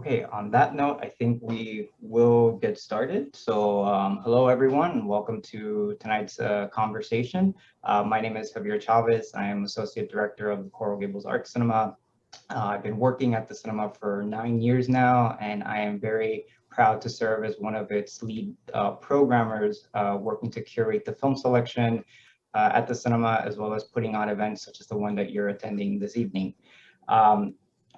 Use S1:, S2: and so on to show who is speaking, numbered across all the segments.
S1: Okay, on that note, I think we will get started. So hello, everyone, and welcome to tonight's conversation. My name is Javier Chavez. I am Associate Director of the Coral Gables Art Cinema. I've been working at the cinema for 9 years now, and I am very proud to serve as one of its lead programmers, working to curate the film selection at the cinema, as well as putting on events such as the one that you're attending this evening.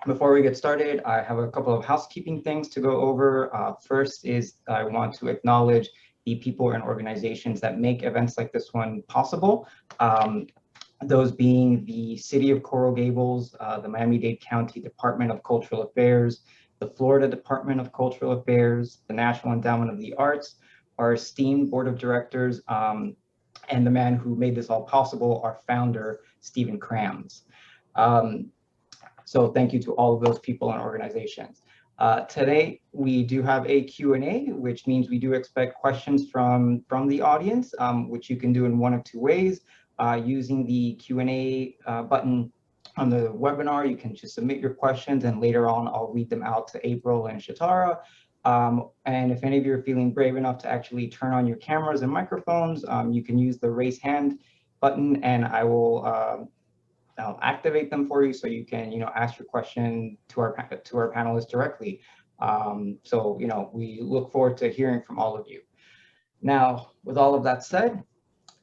S1: Before we get started, I have a couple of housekeeping things to go over. First is I want to acknowledge the people and organizations that make events like this one possible. Those being the City of Coral Gables, the Miami-Dade County Department of Cultural Affairs, the Florida Department of Cultural Affairs, the National Endowment of the Arts, our esteemed board of directors, and the man who made this all possible, our founder, Stephen Krams. So thank you to all of those people and organizations. Today, we do have a Q&A, which means we do expect questions from the audience, which you can do in one of two ways. Using the Q&A button on the webinar, you can just submit your questions, and later on, I'll read them out to April and Shatara. And if any of you are feeling brave enough to actually turn on your cameras and microphones, you can use the raise hand button, and I will I'll activate them for you so you can, ask your question to our panelists directly. So, we look forward to hearing from all of you. Now, with all of that said,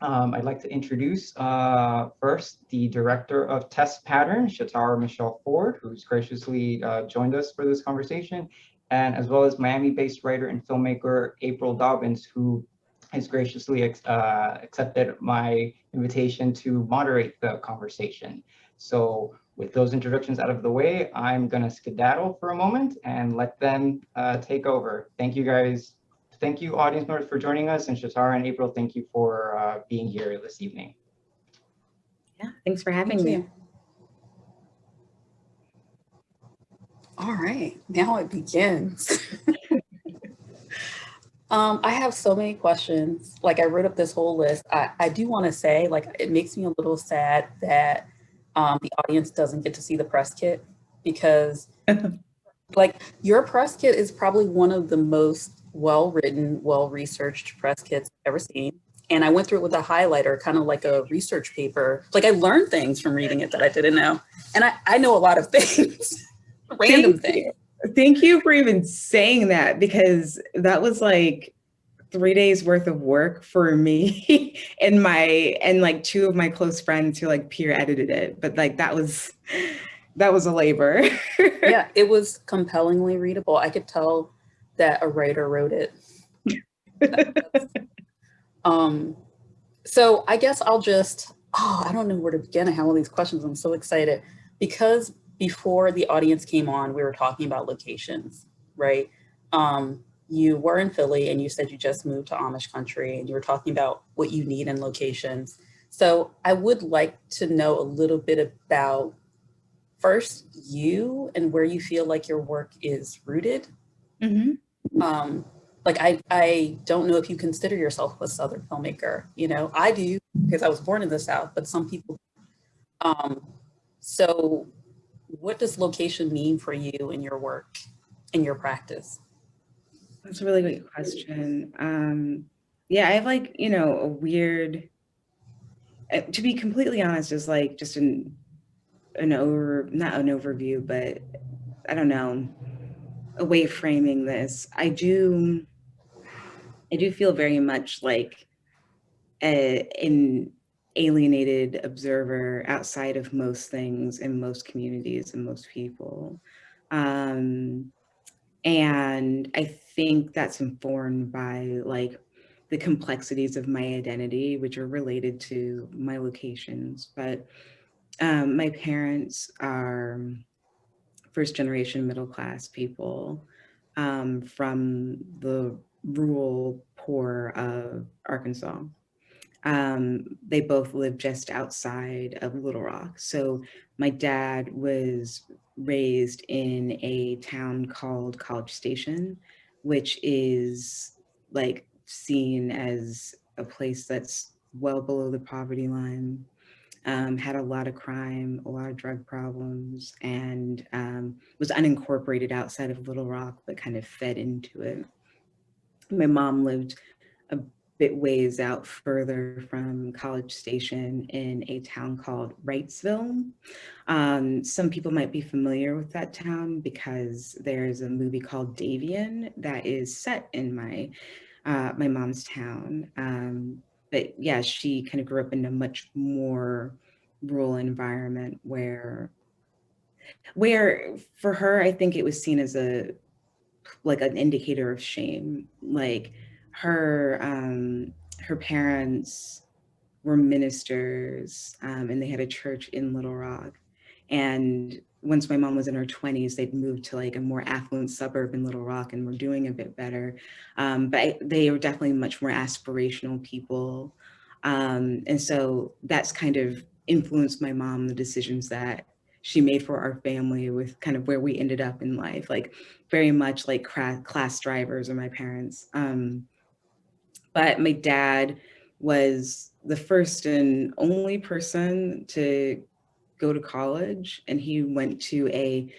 S1: I'd like to introduce first the director of Test Pattern, Shatara Michelle Ford, who's graciously joined us for this conversation, and as well as Miami-based writer and filmmaker April Dobbins, who has graciously accepted my invitation to moderate the conversation. So with those introductions out of the way, I'm gonna skedaddle for a moment and let them take over. Thank you guys. Thank you audience members for joining us, and Shatara and April, thank you for being here this evening.
S2: Yeah, thanks for having me. All right, now it begins. I have so many questions. Like, I wrote up this whole list. I do want to say, like, it makes me a little sad that the audience doesn't get to see the press kit, because like, your press kit is probably one of the most well-written, well-researched press kits I've ever seen. And I went through it with a highlighter, kind of like a research paper. Like, I learned things from reading it that I didn't know. And I know a lot of things, random things.
S3: Thank you for even saying that, because that was like 3 days worth of work for me and like two of my close friends who like peer edited it. But like that was a labor.
S2: Yeah, it was compellingly readable. I could tell that a writer wrote it. So I guess I'll just, I don't know where to begin. I have all these questions. I'm so excited because before the audience came on, we were talking about locations, right? You were in Philly and you said you just moved to Amish country, and you were talking about what you need in locations. So I would like to know a little bit about, first, you and where you feel like your work is rooted.
S3: Mm-hmm.
S2: Like, I don't know if you consider yourself a Southern filmmaker. I do, because I was born in the South, but some people. So what does location mean for you in your work, in your practice?
S3: That's a really great question. Yeah, I have like, a weird, to be completely honest, is like just not an overview, but I don't know, a way of framing this. I do feel very much like an alienated observer outside of most things in most communities and most people. And I think that's informed by like the complexities of my identity, which are related to my locations. But my parents are first generation middle class people from the rural poor of Arkansas. They both live just outside of Little Rock. So my dad was raised in a town called College Station, which is like seen as a place that's well below the poverty line, had a lot of crime, a lot of drug problems, and was unincorporated outside of Little Rock, but kind of fed into it. My mom lived a bit ways out further from College Station in a town called Wrightsville. Some people might be familiar with that town because there's a movie called Davian that is set in my mom's town. But yeah, she kind of grew up in a much more rural environment where for her, I think it was seen as like an indicator of shame. Like her parents were ministers, and they had a church in Little Rock. And once my mom was in her 20s, they'd moved to like a more affluent suburb in Little Rock and were doing a bit better. But they were definitely much more aspirational people. And so that's kind of influenced my mom, the decisions that she made for our family with kind of where we ended up in life, like very much like class drivers are my parents. But my dad was the first and only person to go to college, and he went to a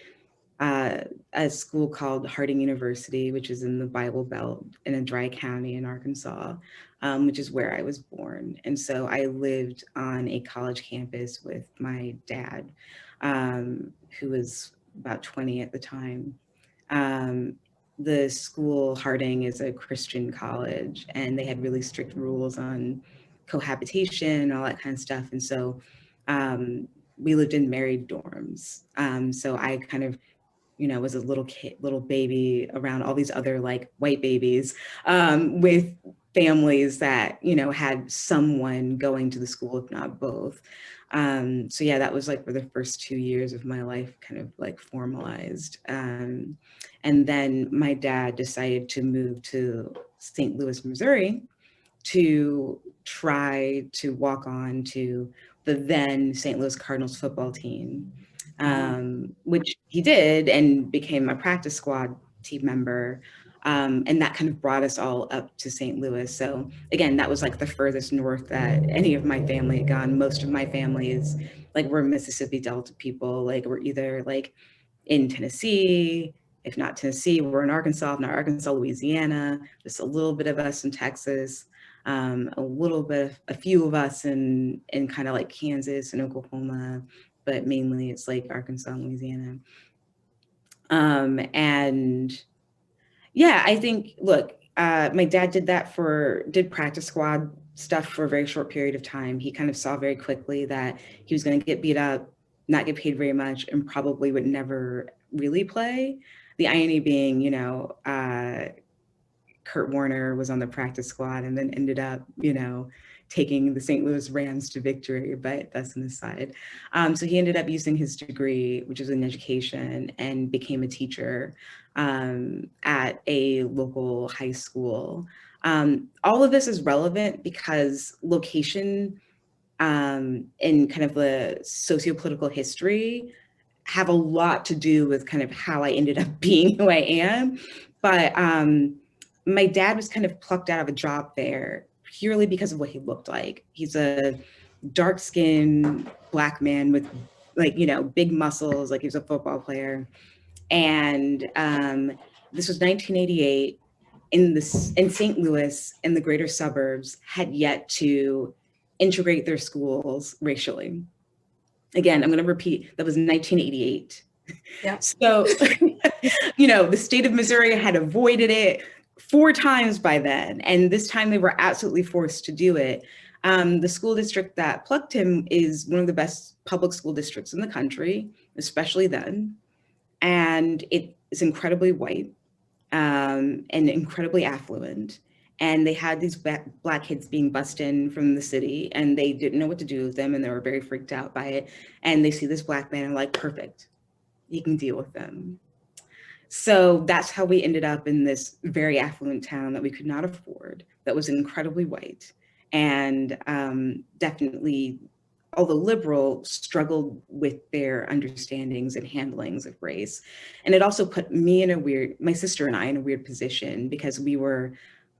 S3: school called Harding University, which is in the Bible Belt in a dry county in Arkansas, which is where I was born. And so I lived on a college campus with my dad, who was about 20 at the time. The school, Harding, is a Christian college, and they had really strict rules on cohabitation and all that kind of stuff. And so we lived in married dorms. So I kind of, was a little kid, little baby around all these other like white babies with families that, had someone going to the school, if not both. So yeah, that was like for the first 2 years of my life kind of like formalized. And then my dad decided to move to St. Louis, Missouri to try to walk on to the then St. Louis Cardinals football team, which he did and became a practice squad team member. And that kind of brought us all up to St. Louis. So again, that was like the furthest north that any of my family had gone. Most of my family is like, we're Mississippi Delta people. Like we're either like in Tennessee, if not Tennessee, we're in Arkansas, if not Arkansas, Louisiana, just a little bit of us in Texas, a few of us in kind of like Kansas and Oklahoma, but mainly it's like Arkansas and Louisiana. And yeah, I think, look, my dad did practice squad stuff for a very short period of time. He kind of saw very quickly that he was going to get beat up, not get paid very much, and probably would never really play. The irony being, Kurt Warner was on the practice squad and then ended up, taking the St. Louis Rams to victory, but that's an aside. So he ended up using his degree, which is in education, and became a teacher at a local high school. All of this is relevant because location and kind of the sociopolitical history have a lot to do with kind of how I ended up being who I am. But my dad was kind of plucked out of a job there purely because of what he looked like. He's a dark-skinned Black man with like, big muscles, like he was a football player. And this was 1988 in St. Louis, in the greater suburbs, had yet to integrate their schools racially. Again, I'm going to repeat, that was 1988.
S2: Yeah.
S3: So, the state of Missouri had avoided it 4 times by then. And this time they were absolutely forced to do it. The school district that plucked him is one of the best public school districts in the country, especially then. And it is incredibly white and incredibly affluent. And they had these Black kids being bussed in from the city, and they didn't know what to do with them, and they were very freaked out by it. And they see this Black man and like, perfect, you can deal with them. So that's how we ended up in this very affluent town that we could not afford, that was incredibly white, and definitely, although liberal, struggled with their understandings and handlings of race. And it also put me my sister and I in a weird position, because we were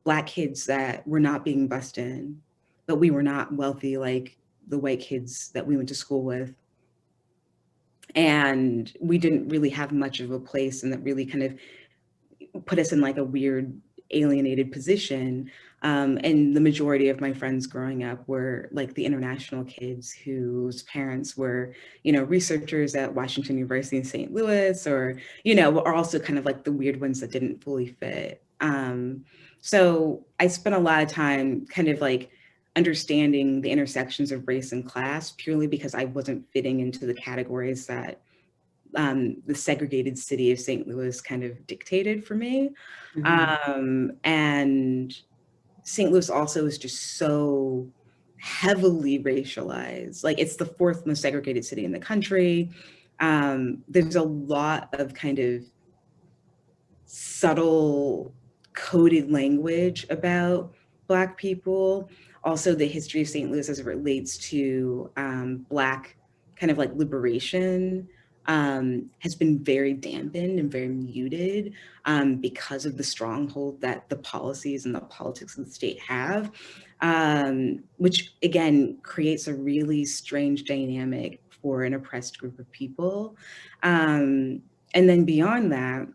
S3: Black kids that were not being bussed in, but we were not wealthy like the white kids that we went to school with. And we didn't really have much of a place, and that really kind of put us in like a weird alienated position. And the majority of my friends growing up were like the international kids whose parents were, you know, researchers at Washington University in St. Louis, or, you know, are also kind of like the weird ones that didn't fully fit. So I spent a lot of time kind of like understanding the intersections of race and class, purely because I wasn't fitting into the categories that the segregated city of St. Louis kind of dictated for me. And St. Louis also is just so heavily racialized. Like, it's the fourth most segregated city in the country. There's a lot of kind of subtle coded language about Black people. Also, the history of St. Louis as it relates to Black kind of like liberation has been very dampened and very muted because of the stronghold that the policies and the politics of the state have, which again creates a really strange dynamic for an oppressed group of people. And then beyond that,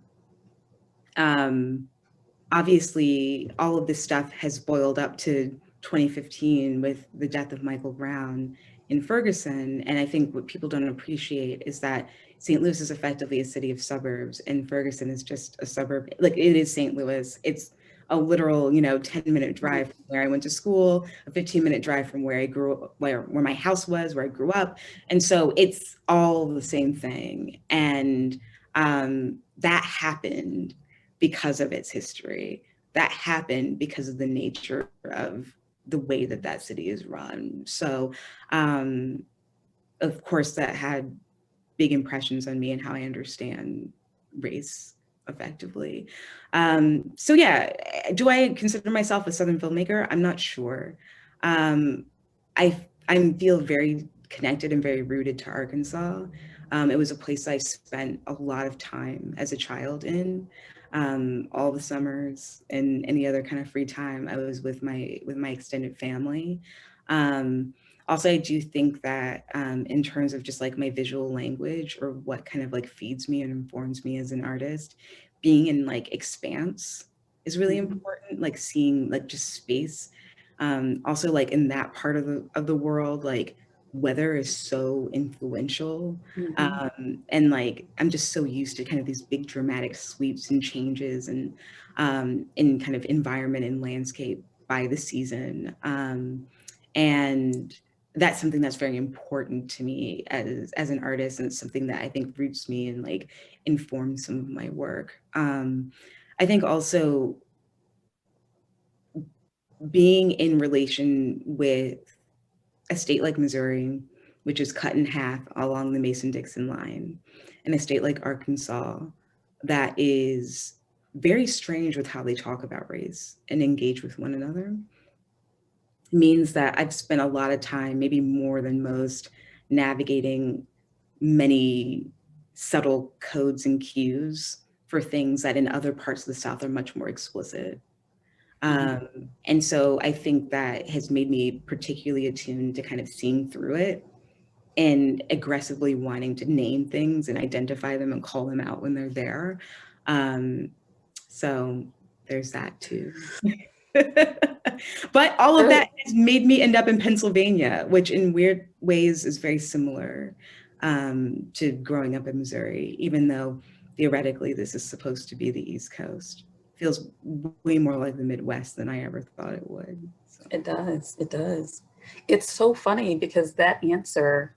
S3: obviously all of this stuff has boiled up to 2015 with the death of Michael Brown in Ferguson. And I think what people don't appreciate is that St. Louis is effectively a city of suburbs, and Ferguson is just a suburb. Like, it is St. Louis. It's a literal, you know, 10-minute drive from where I went to school, a 15-minute drive from where I grew up, where my house was, where I grew up. And so it's all the same thing. And that happened because of its history. That happened because of the nature of the way that that city is run. So, of course, that had big impressions on me and how I understand race effectively. So yeah, do I consider myself a Southern filmmaker? I'm not sure. I feel very connected and very rooted to Arkansas. It was a place I spent a lot of time as a child in. All the summers and any other kind of free time I was with my extended family. Also, I do think that in terms of just like my visual language, or what kind of like feeds me and informs me as an artist, being in like expanse is really important, like seeing like just space. Also, like in that part of the world, like weather is so influential. And like, I'm just so used to kind of these big dramatic sweeps and changes and in kind of environment and landscape by the season. And that's something that's very important to me as an artist, and it's something that I think roots me and like informs some of my work. I think also being in relation with a state like Missouri, which is cut in half along the Mason-Dixon line, and a state like Arkansas that is very strange with how they talk about race and engage with one another, means that I've spent a lot of time, maybe more than most, navigating many subtle codes and cues for things that in other parts of the South are much more explicit. And so I think that has made me particularly attuned to kind of seeing through it and aggressively wanting to name things and identify them and call them out when they're there. So there's that too. But all of that has made me end up in Pennsylvania, which in weird ways is very similar to growing up in Missouri, even though theoretically this is supposed to be the East Coast. Feels way more like the Midwest than I ever thought it would. So.
S2: It does, it does. It's so funny because that answer,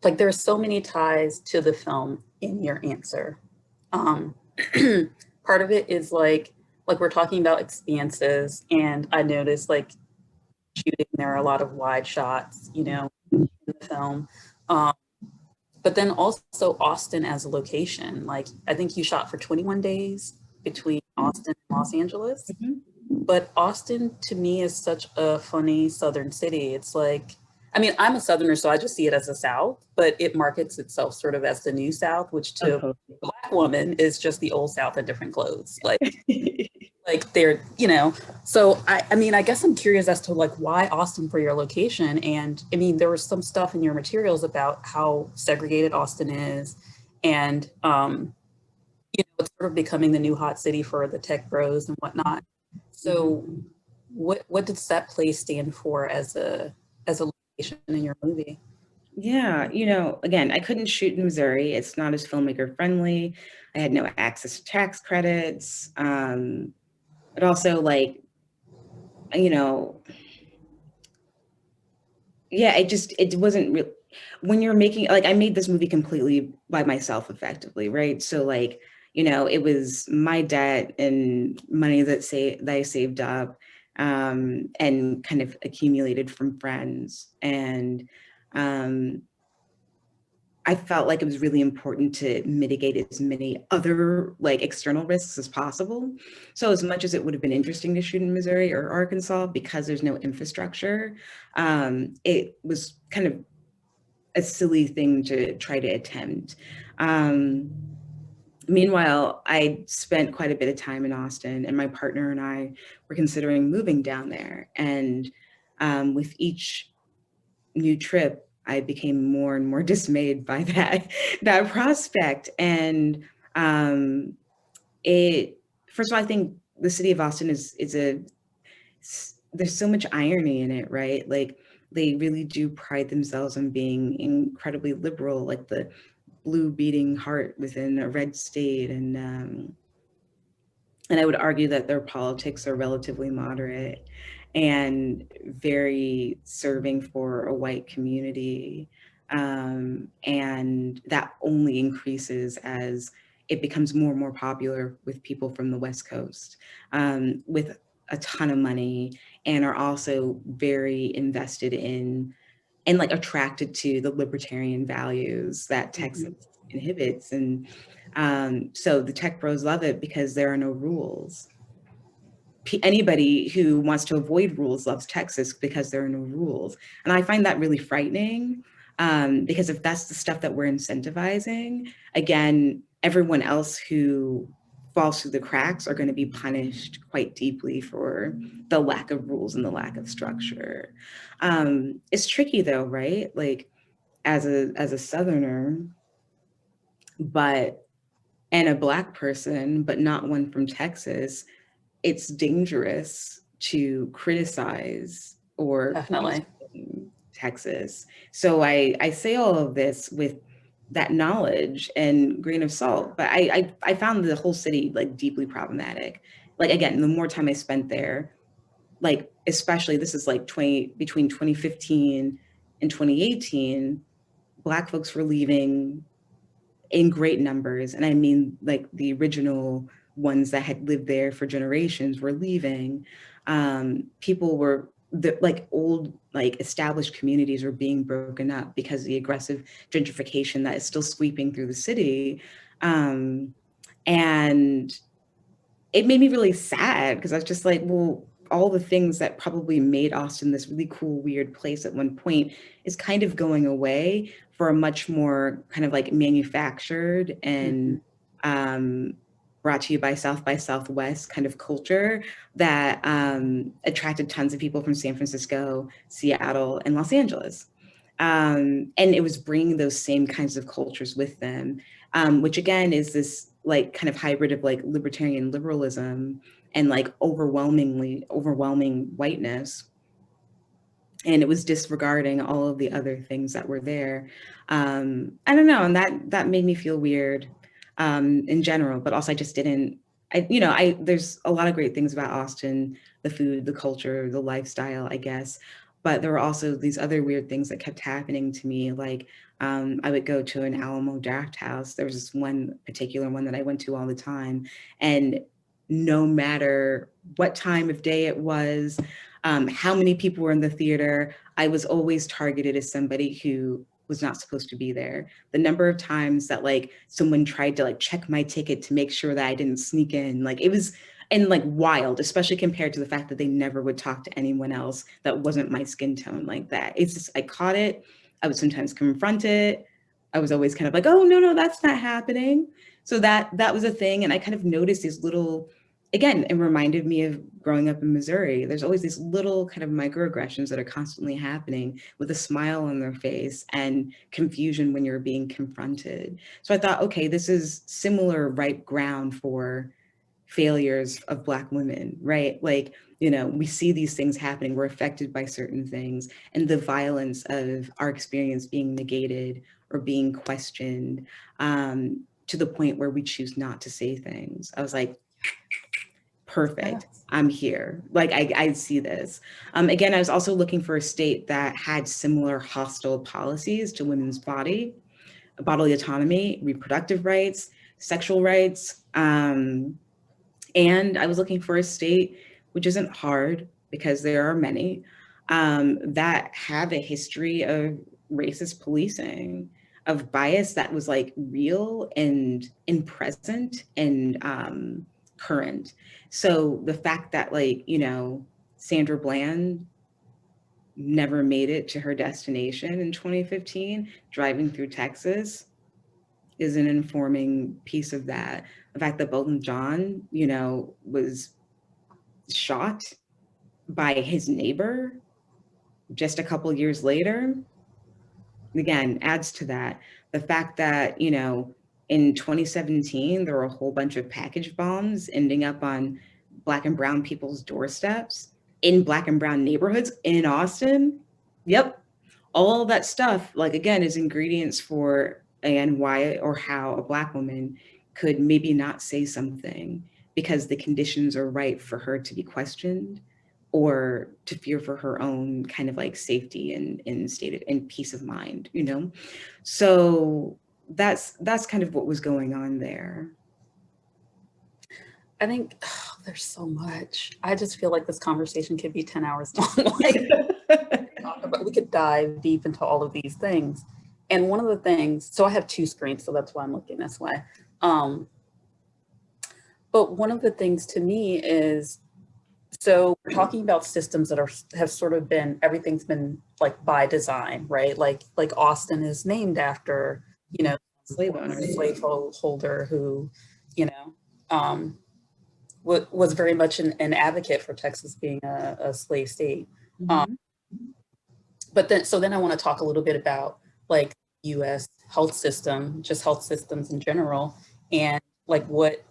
S2: like there's so many ties to the film in your answer. Part of it is like we're talking about expanses, and I noticed like shooting, there are a lot of wide shots, you know, in the film. But then also Austin as a location, like I think you shot for 21 days between Austin and Los Angeles. But Austin to me is such a funny Southern city. It's like, I mean, I'm a Southerner, so I just see it as the South, but it markets itself sort of as the New South, which to a Black woman is just the old South in different clothes. Like, like they're, you know, so I mean, I guess I'm curious as to like why Austin for your location. And I mean, there was some stuff in your materials about how segregated Austin is, and you know, it's sort of becoming the new hot city for the tech bros and whatnot. So what does that place stand for as a location in your movie?
S3: Yeah, you know, again, I couldn't shoot in Missouri. It's not as filmmaker friendly. I had no access to tax credits. But also like, you know, yeah, it wasn't real. When you're making, like, I made this movie completely by myself effectively, right? So like, you know, it was my debt and money that I saved up, and kind of accumulated from friends. And um, I felt like it was really important to mitigate as many other like external risks as possible. So as much as it would have been interesting to shoot in Missouri or Arkansas, because there's no infrastructure, it was kind of a silly thing to try to attempt. Meanwhile, I spent quite a bit of time in Austin, and my partner and I were considering moving down there. And with each new trip, I became more and more dismayed by that prospect. And it first of all, I think the city of Austin there's so much irony in it, right? Like they really do pride themselves on being incredibly liberal, like the blue beating heart within a red state. And I would argue that their politics are relatively moderate and very serving for a white community. And that only increases as it becomes more and more popular with people from the West Coast, with a ton of money, and are also very invested in and like attracted to the libertarian values that Texas inhibits. And so the tech bros love it because there are no rules. Anybody who wants to avoid rules loves Texas because there are no rules. And I find that really frightening, because if that's the stuff that we're incentivizing, again, everyone else who falls through the cracks are going to be punished quite deeply for the lack of rules and the lack of structure. It's tricky though, right? Like as a Southerner, and a Black person, but not one from Texas, it's dangerous to criticize or
S2: Definitely.
S3: Texas. So I say all of this with that knowledge and grain of salt, but I found the whole city like deeply problematic. Like again, the more time I spent there, like especially this is like between 2015 and 2018, Black folks were leaving in great numbers. And I mean, like the original ones that had lived there for generations were leaving. People were like old, like established communities were being broken up because of the aggressive gentrification that is still sweeping through the city. And it made me really sad because I was just like, well, all the things that probably made Austin this really cool, weird place at one point is kind of going away for a much more kind of like manufactured and brought to you by South by Southwest kind of culture that attracted tons of people from San Francisco, Seattle, and Los Angeles. And it was bringing those same kinds of cultures with them, which again is this like kind of hybrid of like libertarian liberalism and like overwhelming whiteness. And it was disregarding all of the other things that were there. I don't know, and that made me feel weird in general, but also I just didn't, there's a lot of great things about Austin, the food, the culture, the lifestyle, I guess. But there were also these other weird things that kept happening to me. Like I would go to an Alamo Draft House. There was this one particular one that I went to all the time. And no matter what time of day it was, how many people were in the theater, I was always targeted as somebody who was not supposed to be there. The number of times that like someone tried to like check my ticket to make sure that I didn't sneak in, like it was, and like wild, especially compared to the fact that they never would talk to anyone else that wasn't my skin tone like that. It's just, I caught it. I would sometimes confront it. I was always kind of like, oh, no, that's not happening. So that was a thing. And I kind of noticed these little again, it reminded me of growing up in Missouri. There's always these little kind of microaggressions that are constantly happening with a smile on their face and confusion when you're being confronted. So I thought, okay, this is similar ripe ground for failures of Black women, right? Like, you know, we see these things happening, we're affected by certain things, and the violence of our experience being negated or being questioned, to the point where we choose not to say things. I was like, perfect.
S2: Yes.
S3: I'm here. Like, I see this. Again, I was also looking for a state that had similar hostile policies to women's bodily autonomy, reproductive rights, sexual rights. And I was looking for a state, which isn't hard because there are many, that have a history of racist policing, of bias that was like real and present and current. So the fact that, like, you know, Sandra Bland never made it to her destination in 2015, driving through Texas, is an informing piece of that. The fact that Bolton John, you know, was shot by his neighbor just a couple years later, again, adds to that. The fact that, you know, in 2017, there were a whole bunch of package bombs ending up on Black and brown people's doorsteps in Black and brown neighborhoods in Austin. Yep. All of that stuff, like, again, is ingredients for and why or how a Black woman could maybe not say something because the conditions are right for her to be questioned or to fear for her own kind of like safety and state of and peace of mind, you know? So that's kind of what was going on there.
S2: I think there's so much. I just feel like this conversation could be 10 hours long. We could dive deep into all of these things. And one of the things, so I have two screens, so that's why I'm looking this way. But one of the things to me is, so we're talking about systems that have sort of been, everything's been like by design, right? Like Austin is named after, you know, slaveholder who, you know, was very much an advocate for Texas being a slave state.
S3: Mm-hmm.
S2: But then I want to talk a little bit about like US health system, just health systems in general, and like what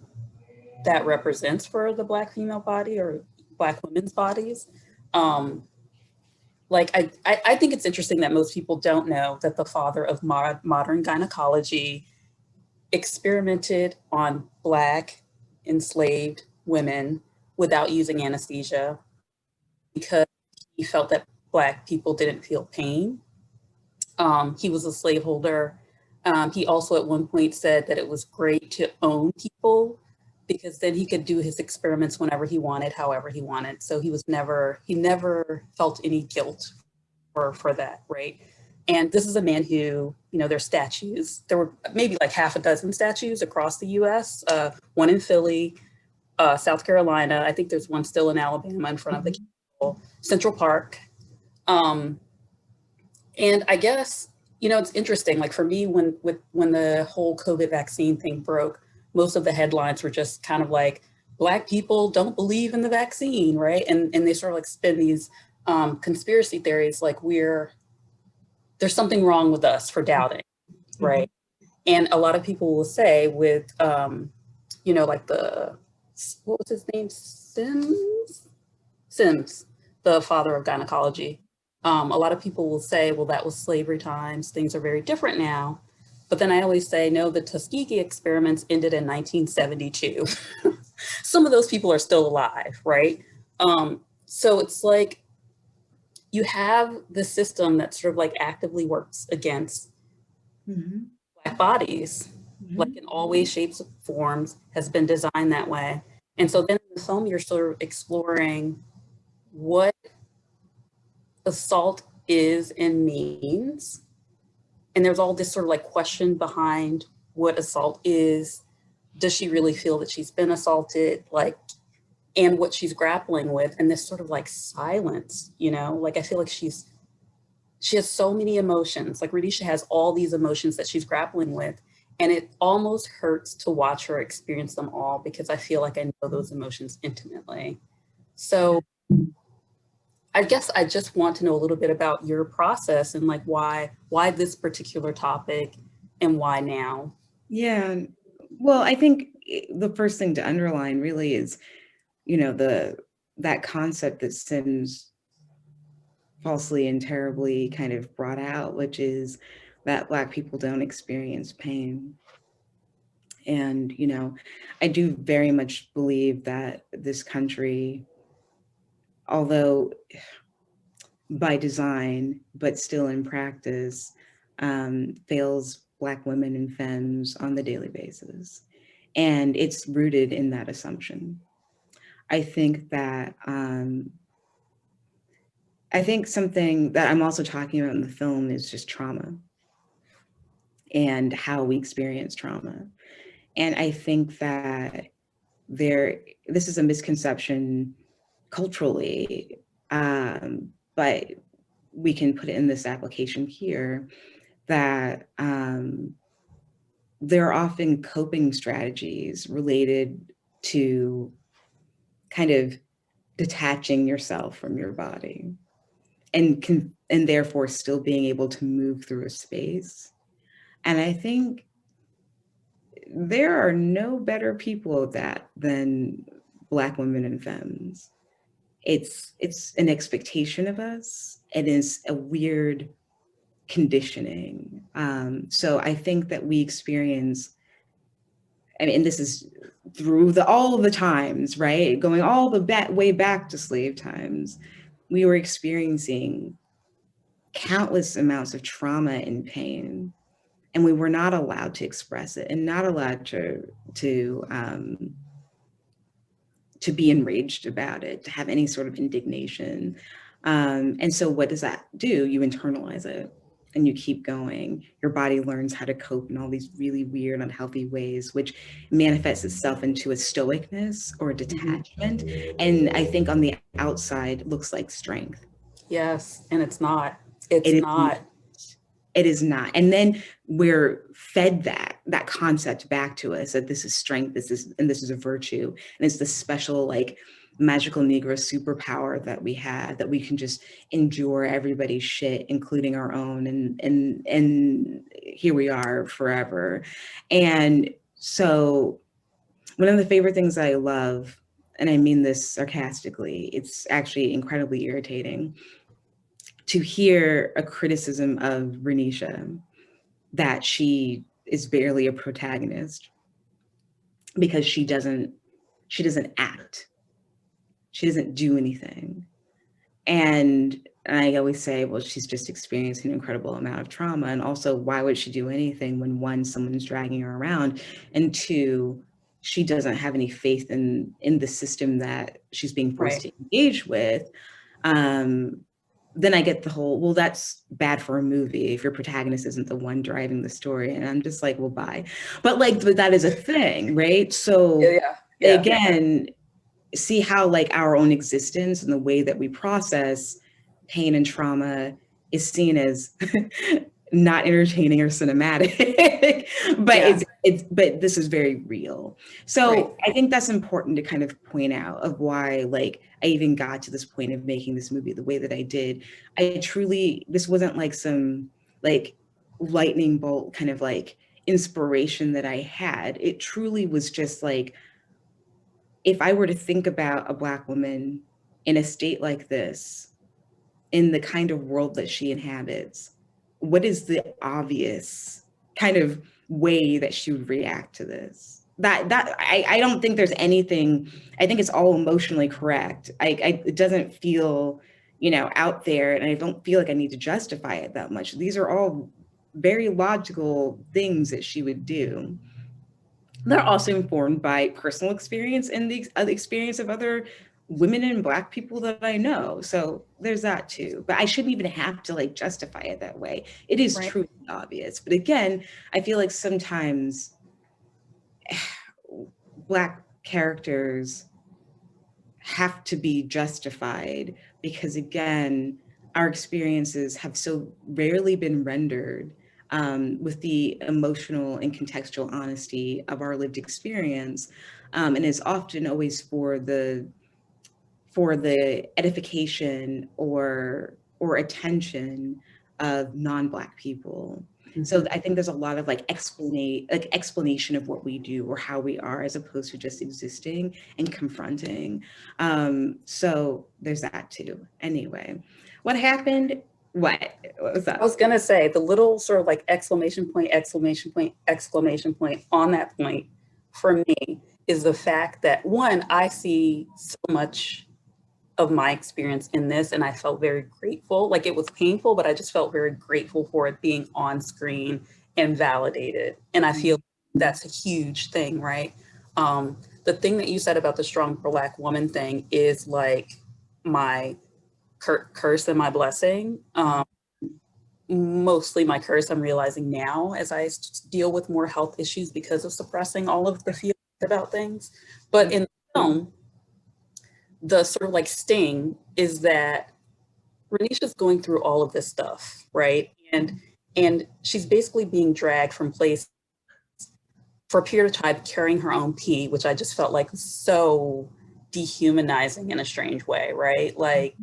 S2: that represents for the Black female body or Black women's bodies. Like I think it's interesting that most people don't know that the father of modern gynecology experimented on Black enslaved women without using anesthesia because he felt that Black people didn't feel pain. He was a slaveholder. He also at one point said that it was great to own people because then he could do his experiments whenever he wanted, however he wanted. So he never felt any guilt for that, right? And this is a man who, you know, there's statues. There were maybe like half a dozen statues across the US, one in Philly, South Carolina. I think there's one still in Alabama in front of the Capitol, Central Park. And I guess, you know, it's interesting, like for me, when the whole COVID vaccine thing broke, most of the headlines were just kind of like, Black people don't believe in the vaccine, right? And they sort of like spin these conspiracy theories like there's something wrong with us for doubting, right? And a lot of people will say with, you know, like what was his name? Sims, the father of gynecology. A lot of people will say, well, that was slavery times. Things are very different now. But then I always say, no, the Tuskegee experiments ended in 1972. Some of those people are still alive, right? So it's like, you have the system that sort of like actively works against Black bodies, like in all ways, shapes, forms, has been designed that way. And so then in the film, you're sort of exploring what assault is and means. And there's all this sort of like question behind what assault is. Does she really feel that she's been assaulted? Like, and what she's grappling with, and this sort of like silence, you know, like I feel like she has so many emotions, like Radisha has all these emotions that she's grappling with. And it almost hurts to watch her experience them all because I feel like I know those emotions intimately. So I guess I just want to know a little bit about your process and like why this particular topic and why now?
S3: Yeah. Well, I think the first thing to underline really is, you know, that concept that Sims falsely and terribly kind of brought out, which is that Black people don't experience pain. And, you know, I do very much believe that this country, although by design, but still in practice, fails Black women and femmes on the daily basis. And it's rooted in that assumption. I think that, I think something that I'm also talking about in the film is just trauma and how we experience trauma. And I think that this is a misconception culturally, but we can put it in this application here, that there are often coping strategies related to kind of detaching yourself from your body and therefore still being able to move through a space. And I think there are no better people at that than Black women and femmes. It's an expectation of us. It is a weird conditioning. So I think that we experience, I mean, and this is through all of the times, right? Going all the way back to slave times, we were experiencing countless amounts of trauma and pain, and we were not allowed to express it and not allowed to be enraged about it, to have any sort of indignation. And so what does that do? You internalize it and you keep going. Your body learns how to cope in all these really weird, unhealthy ways, which manifests itself into a stoicness or a detachment. And I think on the outside looks like strength.
S2: Yes, and it's not. It's
S3: It is
S2: not.
S3: It is not. And then we're fed that concept back to us that this is strength, this is a virtue. And it's the special, like, magical Negro superpower that we have, that we can just endure everybody's shit, including our own. And here we are forever. And so one of the favorite things I love, and I mean this sarcastically, it's actually incredibly irritating to hear a criticism of Renisha that she is barely a protagonist because she doesn't act. She doesn't do anything. And I always say, well, she's just experiencing an incredible amount of trauma. And also, why would she do anything when, one, someone's dragging her around, and two, she doesn't have any faith in the system that she's being forced to engage with. Then I get the whole, well, that's bad for a movie if your protagonist isn't the one driving the story. And I'm just like, well, bye. But that is a thing, right? So again, see how like our own existence and the way that we process pain and trauma is seen as not entertaining or cinematic, but but this is very real. So I think that's important to kind of point out of why, like, I even got to this point of making this movie the way that I did. This wasn't like some like lightning bolt kind of like inspiration that I had. It truly was just like, if I were to think about a Black woman in a state like this, in the kind of world that she inhabits, what is the obvious kind of way that she would react to this? I don't think there's anything. I think it's all emotionally correct. It doesn't feel, out there, and I don't feel like I need to justify it that much. These are all very logical things that she would do. They're also informed by personal experience and the experience of other women and Black people that I know. So there's that too. But I shouldn't even have to like justify it that way. It is truly obvious. But again, I feel like sometimes Black characters have to be justified because, again, our experiences have so rarely been rendered with the emotional and contextual honesty of our lived experience, and is often always for the edification or attention of non-Black people. Mm-hmm. So I think there's a lot of like explanation of what we do or how we are, as opposed to just existing and confronting. So there's that too. Anyway, what happened? What was that?
S2: I was gonna say the little sort of like exclamation point on that point for me is the fact that, one, I see so much of my experience in this, and I felt very grateful. Like, it was painful, but I just felt very grateful for it being on screen and validated. And I feel that's a huge thing, right? The thing that you said about the strong Black woman thing is like my curse and my blessing. Mostly my curse, I'm realizing now as I deal with more health issues because of suppressing all of the feelings about things. But in the film, the sort of like sting is that Renisha's going through all of this stuff, right? And she's basically being dragged from place for a period of time, carrying her own pee, which I just felt like so dehumanizing in a strange way, right? Like,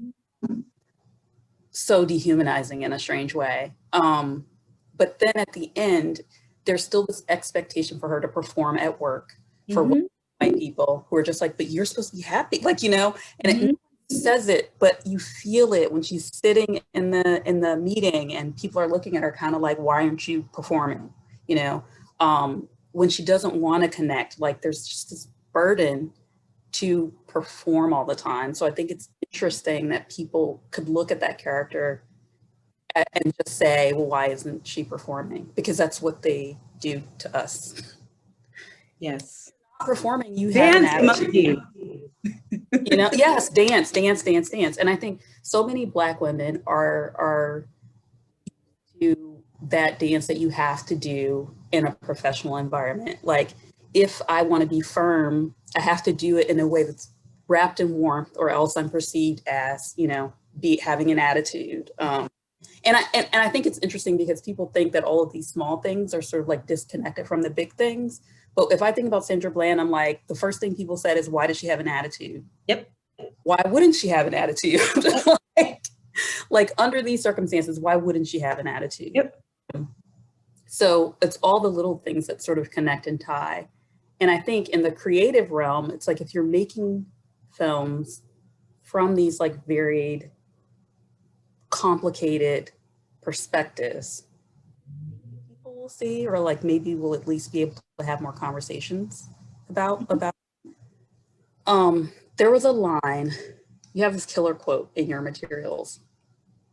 S2: so dehumanizing in a strange way. But then at the end, there's still this expectation for her to perform at work for white people who are just like, but you're supposed to be happy, like, you know, and it says it, but you feel it when she's sitting in the meeting and people are looking at her kind of like, why aren't you performing? You know, when she doesn't want to connect, like there's just this burden to perform all the time. So I think it's interesting that people could look at that character and just say, well, why isn't she performing? Because that's what they do to us.
S3: Yes.
S2: Performing, you have an attitude. You know, yes, dance. And I think so many Black women are do that dance that you have to do in a professional environment. Like, if I want to be firm, I have to do it in a way that's wrapped in warmth, or else I'm perceived as, you know, having an attitude. And I think it's interesting because people think that all of these small things are sort of like disconnected from the big things. But if I think about Sandra Bland, I'm like, the first thing people said is, why does she have an attitude?
S3: Yep.
S2: Why wouldn't she have an attitude? like under these circumstances, why wouldn't she have an attitude?
S3: Yep.
S2: So it's all the little things that sort of connect and tie. And I think in the creative realm, it's like if you're making films from these like varied, complicated perspectives, people will see, or like maybe we'll at least be able to have more conversations about. There was a line, you have this killer quote in your materials,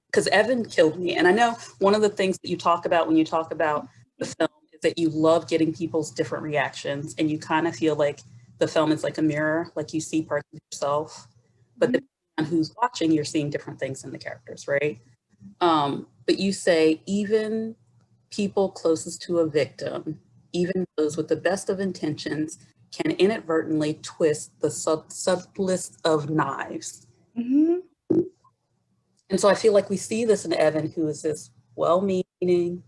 S2: because Evan killed me. And I know one of the things that you talk about when you talk about the film is that you love getting people's different reactions, and you kind of feel like the film is like a mirror, like you see parts of yourself, but depending on who's watching, you're seeing different things in the characters, right? But you say, even people closest to a victim, even those with the best of intentions, can inadvertently twist the subtlest of knives. And so I feel like we see this in Evan, who is this well-meaning,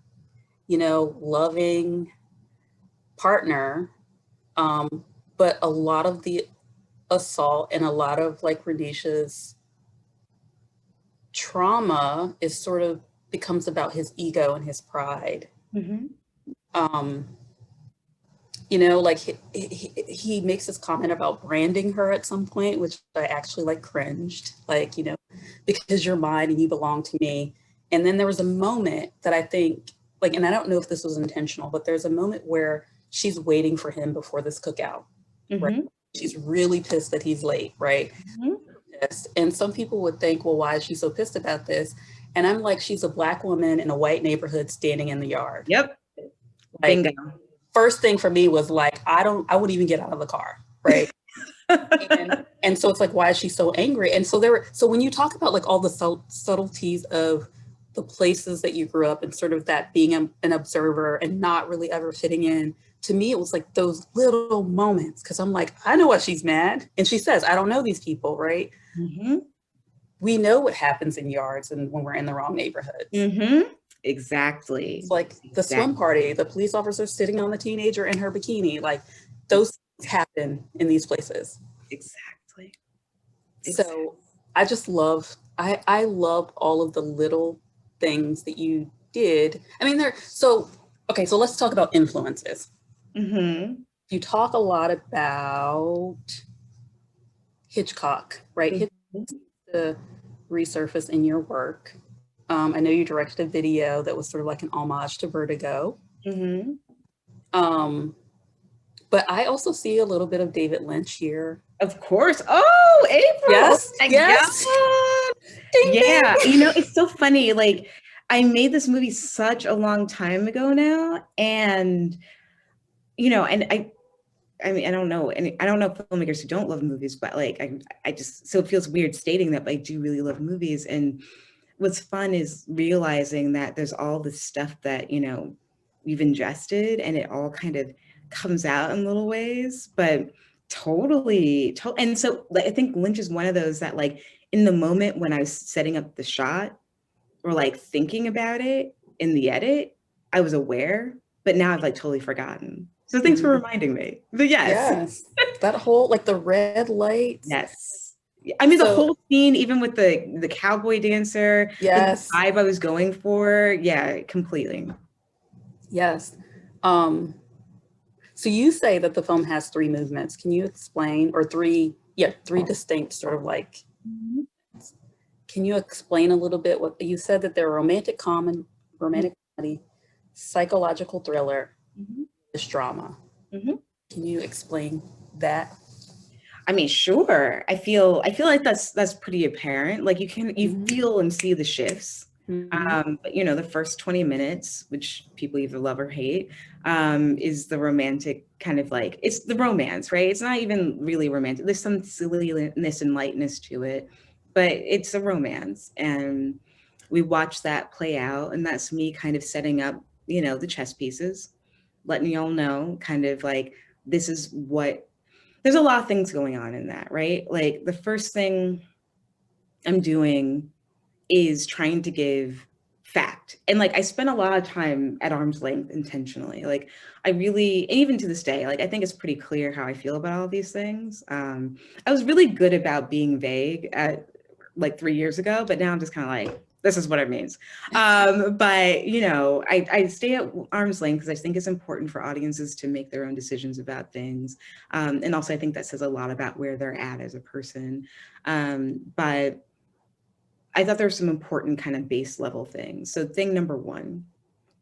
S2: you know, loving partner, but a lot of the assault and a lot of like Renisha's trauma is sort of becomes about his ego and his pride. You know, like he makes this comment about branding her at some point, which I actually like cringed, like, you know, because you're mine and you belong to me. And then there was a moment that I think, like, and I don't know if this was intentional, but there's a moment where she's waiting for him before this cookout. Right? She's really pissed that he's late, right? And some people would think, well, why is she so pissed about this? And I'm like, she's a Black woman in a white neighborhood standing in the yard.
S3: Yep.
S2: Like,
S3: bingo.
S2: First thing for me was like, I wouldn't even get out of the car, right? and so it's like, why is she so angry? And so when you talk about like all the subtleties of the places that you grew up and sort of that being an observer and not really ever fitting in, to me, it was like those little moments, because I'm like, I know why she's mad. And she says, I don't know these people, right? We know what happens in yards and when we're in the wrong neighborhood.
S3: Exactly.
S2: It's like the swim party, the police officer sitting on the teenager in her bikini, like those things happen in these places.
S3: Exactly.
S2: So I just love, I love all of the little things that you did. I mean, okay, so let's talk about influences.
S3: Mm-hmm.
S2: You talk a lot about Hitchcock, right?
S3: Mm-hmm.
S2: Hitchcock to resurface in your work. I know you directed a video that was sort of like an homage to Vertigo.
S3: Mm-hmm.
S2: But I also see a little bit of David Lynch here.
S3: Of course. Oh, April.
S2: Yes.
S3: Oh my
S2: Yes.
S3: God.
S2: Ding,
S3: Yeah.
S2: ding.
S3: You know, it's so funny. Like, I made this movie such a long time ago now. And, you know, and I mean, I don't know filmmakers who don't love movies, but like, I just, so it feels weird stating that, but I do really love movies. And what's fun is realizing that there's all this stuff that, you know, we've ingested and it all kind of comes out in little ways, but totally. And so like, I think Lynch is one of those that like in the moment when I was setting up the shot or like thinking about it in the edit, I was aware, but now I've like totally forgotten. So thanks for reminding me. But yes.
S2: That whole, like the red light.
S3: Yes. I mean, the whole scene, even with the cowboy dancer,
S2: yes,
S3: the vibe I was going for. Yeah, completely.
S2: Yes. So you say that the film has 3 movements. Can you explain, or 3 distinct sort of like, can you explain a little bit what you said, that they're romantic comedy, psychological thriller, this drama. Can you explain that?
S3: I mean, sure. I feel like that's pretty apparent. Like you feel and see the shifts. But you know, the first 20 minutes, which people either love or hate, is the romantic kind of like, it's the romance, right? It's not even really romantic. There's some silliness and lightness to it, but it's a romance. And we watch that play out. And that's me kind of setting up, you know, the chess pieces, letting y'all know kind of like, this is what, there's a lot of things going on in that, right? Like the first thing I'm doing is trying to give fact. And like, I spent a lot of time at arm's length intentionally. Like I really, and even to this day, like, I think it's pretty clear how I feel about all these things. I was really good about being vague at like 3 years ago, but now I'm just kind of like, this is what it means. But you know, I stay at arm's length because I think it's important for audiences to make their own decisions about things. And also I think that says a lot about where they're at as a person. But I thought there were some important kind of base level things. So thing number 1,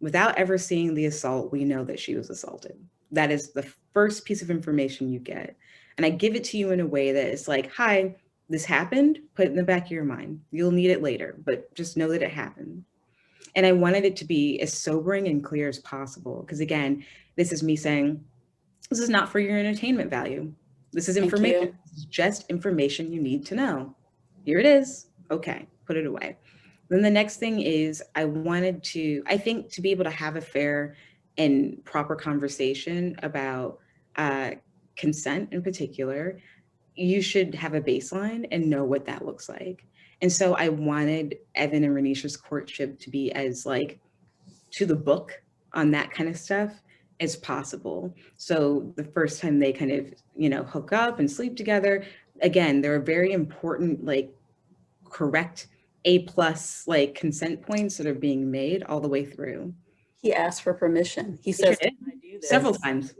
S3: without ever seeing the assault, we know that she was assaulted. That is the first piece of information you get. And I give it to you in a way that it's like, hi, this happened, put it in the back of your mind. You'll need it later, but just know that it happened. And I wanted it to be as sobering and clear as possible. Because again, this is me saying, this is not for your entertainment value. This is information. This is just information you need to know. Here it is. Okay, put it away. Then the next thing is I think to be able to have a fair and proper conversation about consent in particular, you should have a baseline and know what that looks like. And so I wanted Evan and Renisha's courtship to be as like to the book on that kind of stuff as possible. So the first time they kind of, you know, hook up and sleep together, again, there are very important, like correct A+ like consent points that are being made all the way through.
S2: He asked for permission. He says, "Can I do this?"
S3: Several times.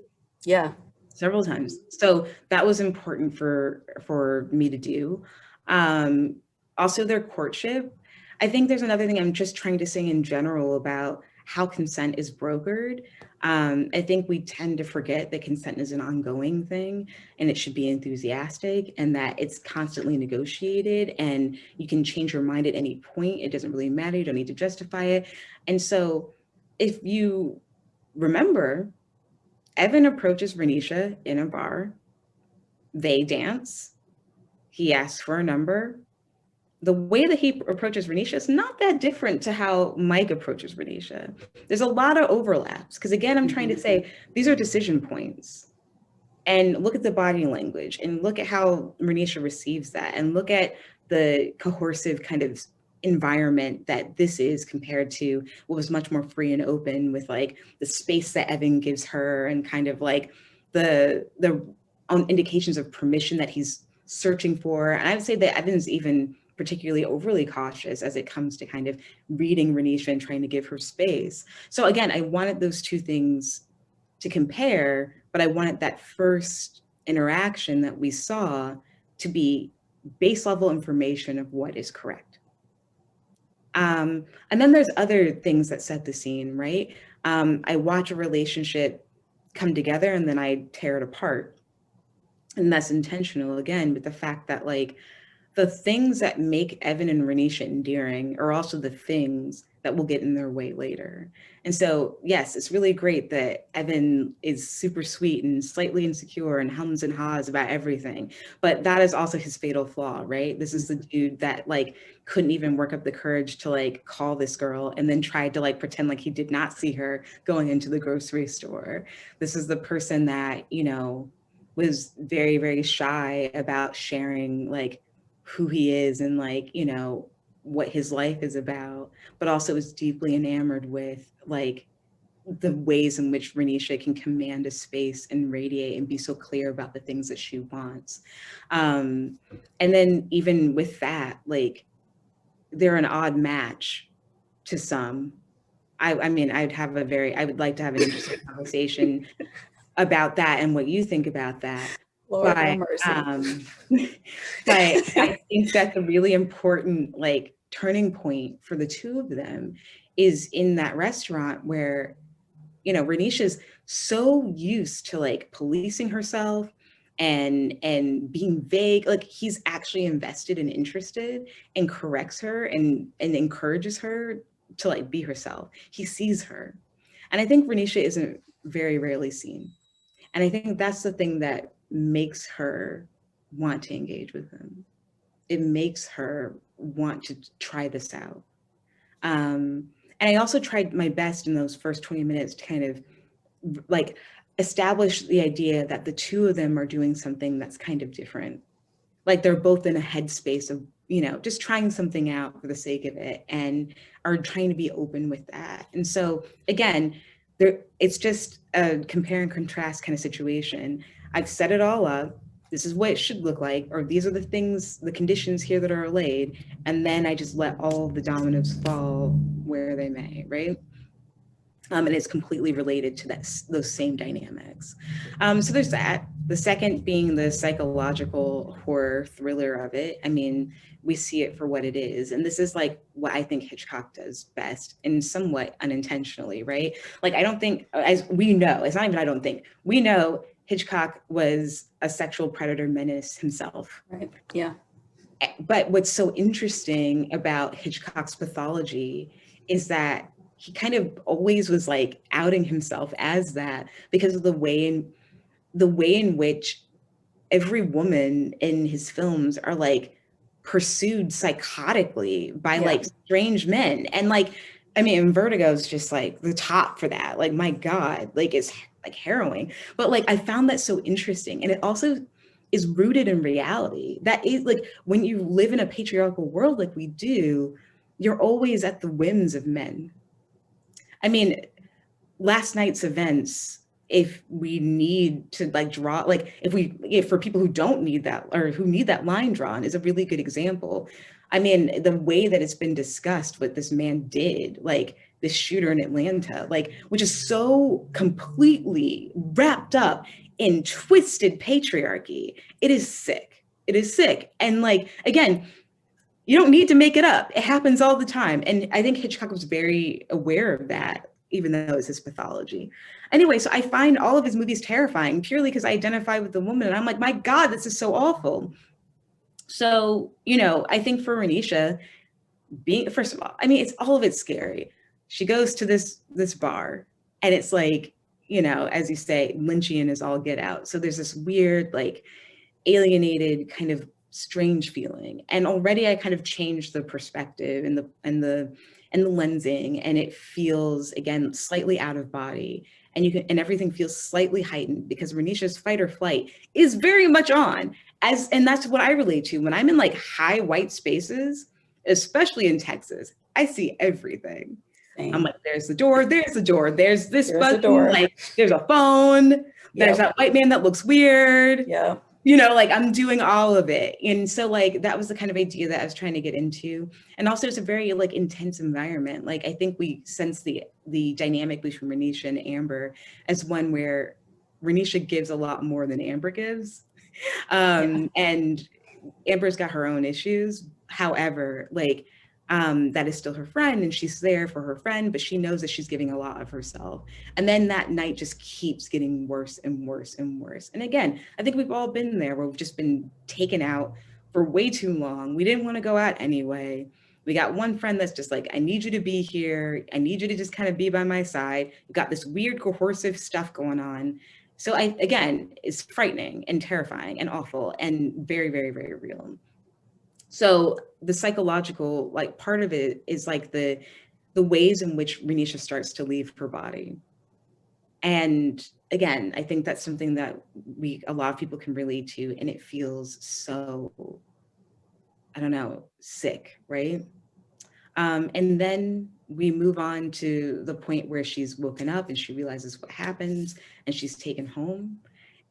S2: Yeah.
S3: Several times. So that was important for me to do. Also their courtship. I think there's another thing I'm just trying to say in general about how consent is brokered. I think we tend to forget that consent is an ongoing thing and it should be enthusiastic and that it's constantly negotiated and you can change your mind at any point. It doesn't really matter. You don't need to justify it. And so if you remember, Evan approaches Renisha in a bar. They dance. He asks for a number. The way that he approaches Renisha is not that different to how Mike approaches Renisha. There's a lot of overlaps because again, I'm trying to say these are decision points. And look at the body language and look at how Renisha receives that and look at the coercive kind of environment that this is compared to what was much more free and open, with like the space that Evan gives her, and kind of like the indications of permission that he's searching for. And I would say that Evan's even particularly overly cautious as it comes to kind of reading Renisha and trying to give her space. So again, I wanted those two things to compare, but I wanted that first interaction that we saw to be base level information of what is correct. And then there's other things that set the scene, right? I watch a relationship come together and then I tear it apart. And that's intentional, again, with the fact that like the things that make Evan and Renisha endearing are also the things that will get in their way later. And so, yes, it's really great that Evan is super sweet and slightly insecure and hums and haws about everything, but that is also his fatal flaw, right? This is the dude that like couldn't even work up the courage to like call this girl, and then tried to like pretend like he did not see her going into the grocery store. This is the person that, you know, was very, very shy about sharing like who he is and like, you know, what his life is about, but also is deeply enamored with like the ways in which Renisha can command a space and radiate and be so clear about the things that she wants. And then even with that, like they're an odd match to some. I mean, I would like to have an interesting conversation about that and what you think about that.
S2: Lord
S3: But,
S2: have mercy.
S3: but I think that the really important like turning point for the two of them is in that restaurant where, you know, Renisha's so used to like policing herself and being vague. Like he's actually invested and interested and corrects her and encourages her to like be herself. He sees her. And I think Renisha isn't very rarely seen. And I think that's the thing that makes her want to engage with him. It makes her want to try this out. And I also tried my best in those first 20 minutes to kind of like establish the idea that the two of them are doing something that's kind of different. Like they're both in a headspace of, you know, just trying something out for the sake of it and are trying to be open with that. And so again, it's just a compare and contrast kind of situation. I've set it all up. This is what it should look like, or these are the things, the conditions here that are laid. And then I just let all the dominoes fall where they may, right? And it's completely related to those same dynamics. So there's that. The second being the psychological horror thriller of it. I mean, we see it for what it is. And this is like what I think Hitchcock does best, and somewhat unintentionally, right? Like, I don't think, as we know, it's not even I don't think, we know Hitchcock was a sexual predator menace himself.
S2: Right, yeah.
S3: But what's so interesting about Hitchcock's pathology is that he kind of always was like outing himself as that because of the way in which every woman in his films are like pursued psychotically by like strange men. And like, I mean, Vertigo is just like the top for that. Like, my God, like it's like harrowing. But like, I found that so interesting. And it also is rooted in reality. That is like, when you live in a patriarchal world like we do, you're always at the whims of men. I mean, last night's events, if we need to like draw, like if for people who don't need that or who need that line drawn, is a really good example. I mean, the way that it's been discussed, what this man did, like this shooter in Atlanta, like, which is so completely wrapped up in twisted patriarchy. It is sick. It is sick. And like, again, you don't need to make it up. It happens all the time. And I think Hitchcock was very aware of that, even though it's his pathology. Anyway, so I find all of his movies terrifying purely because I identify with the woman and I'm like, my God, this is so awful. So, you know, I think for Renisha, first of all, I mean, all of it's scary. She goes to this bar and it's like, you know, as you say, Lynchian is all get out. So there's this weird, like alienated kind of strange feeling. And already I kind of changed the perspective and the lensing, and it feels again slightly out of body, and everything feels slightly heightened because Renisha's fight or flight is very much on, and that's what I relate to when I'm in like high white spaces. especially in Texas. I see everything.
S2: Same.
S3: I'm like, there's the door, there's the door, there's this
S2: There's
S3: button,
S2: the door.
S3: like there's a phone, there's that white man that looks weird.
S2: Yeah.
S3: You know, like I'm doing all of it. And so like, that was the kind of idea that I was trying to get into. And also it's a very like intense environment. Like, I think we sense the dynamic between Renisha and Amber as one where Renisha gives a lot more than Amber gives. And Amber's got her own issues. However, like, that is still her friend and she's there for her friend, but she knows that she's giving a lot of herself. And then that night just keeps getting worse and worse and worse. And again, I think we've all been there where we've just been taken out for way too long. We didn't want to go out anyway. We got one friend that's just like, I need you to be here. I need you to just kind of be by my side. We've got this weird coercive stuff going on. So again, it's frightening and terrifying and awful and very, very, very real. So the psychological like part of it is like the ways in which Renisha starts to leave her body. And again, I think that's something that a lot of people can relate to, and it feels so, I don't know, sick, right? And then we move on to the point where she's woken up and she realizes what happens and she's taken home,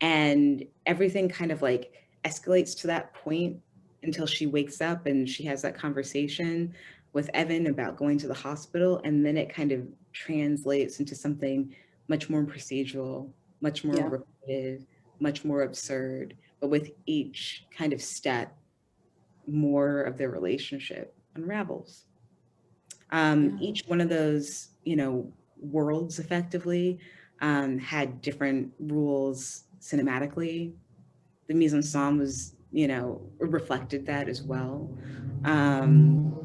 S3: and everything kind of like escalates to that point until she wakes up and she has that conversation with Evan about going to the hospital. And then it kind of translates into something much more procedural, much more repetitive, much more absurd, but with each kind of step, more of their relationship unravels. Each one of those, you know, worlds effectively had different rules cinematically. The mise en scène was, you know, reflected that as well. And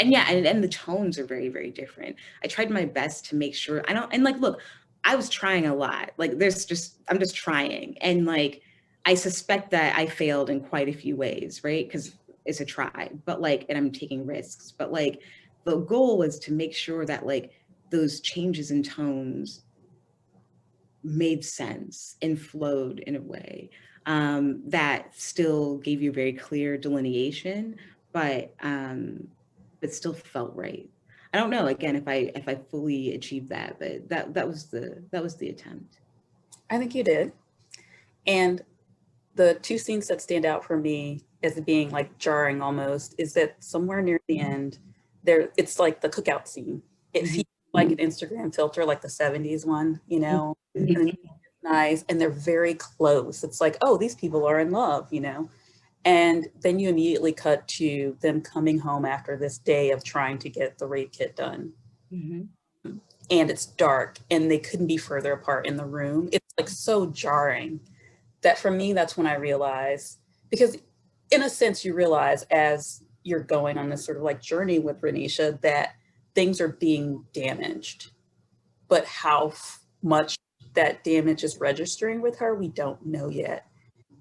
S3: yeah, and the tones are very, very different. I tried my best to make sure and like, look, I was trying a lot. Like I'm just trying. And like, I suspect that I failed in quite a few ways, right? Because it's a try, but like, and I'm taking risks, but like the goal was to make sure that like those changes in tones made sense and flowed in a way that still gave you very clear delineation, but still felt right. I don't know, again, if I fully achieved that, but that was the attempt.
S2: I think you did. And the two scenes that stand out for me as being like jarring almost is that somewhere near the end it's like the cookout scene. It feels like an Instagram filter, like the 70s one, you know, and then it's nice, and they're very close. It's like, oh, these people are in love, you know. And then you immediately cut to them coming home after this day of trying to get the rape kit done. Mm-hmm. And it's dark and they couldn't be further apart in the room. It's like so jarring that for me, that's when I realized, because in a sense you realize as you're going on this sort of like journey with Renisha that things are being damaged, but how much that damage is registering with her, we don't know yet.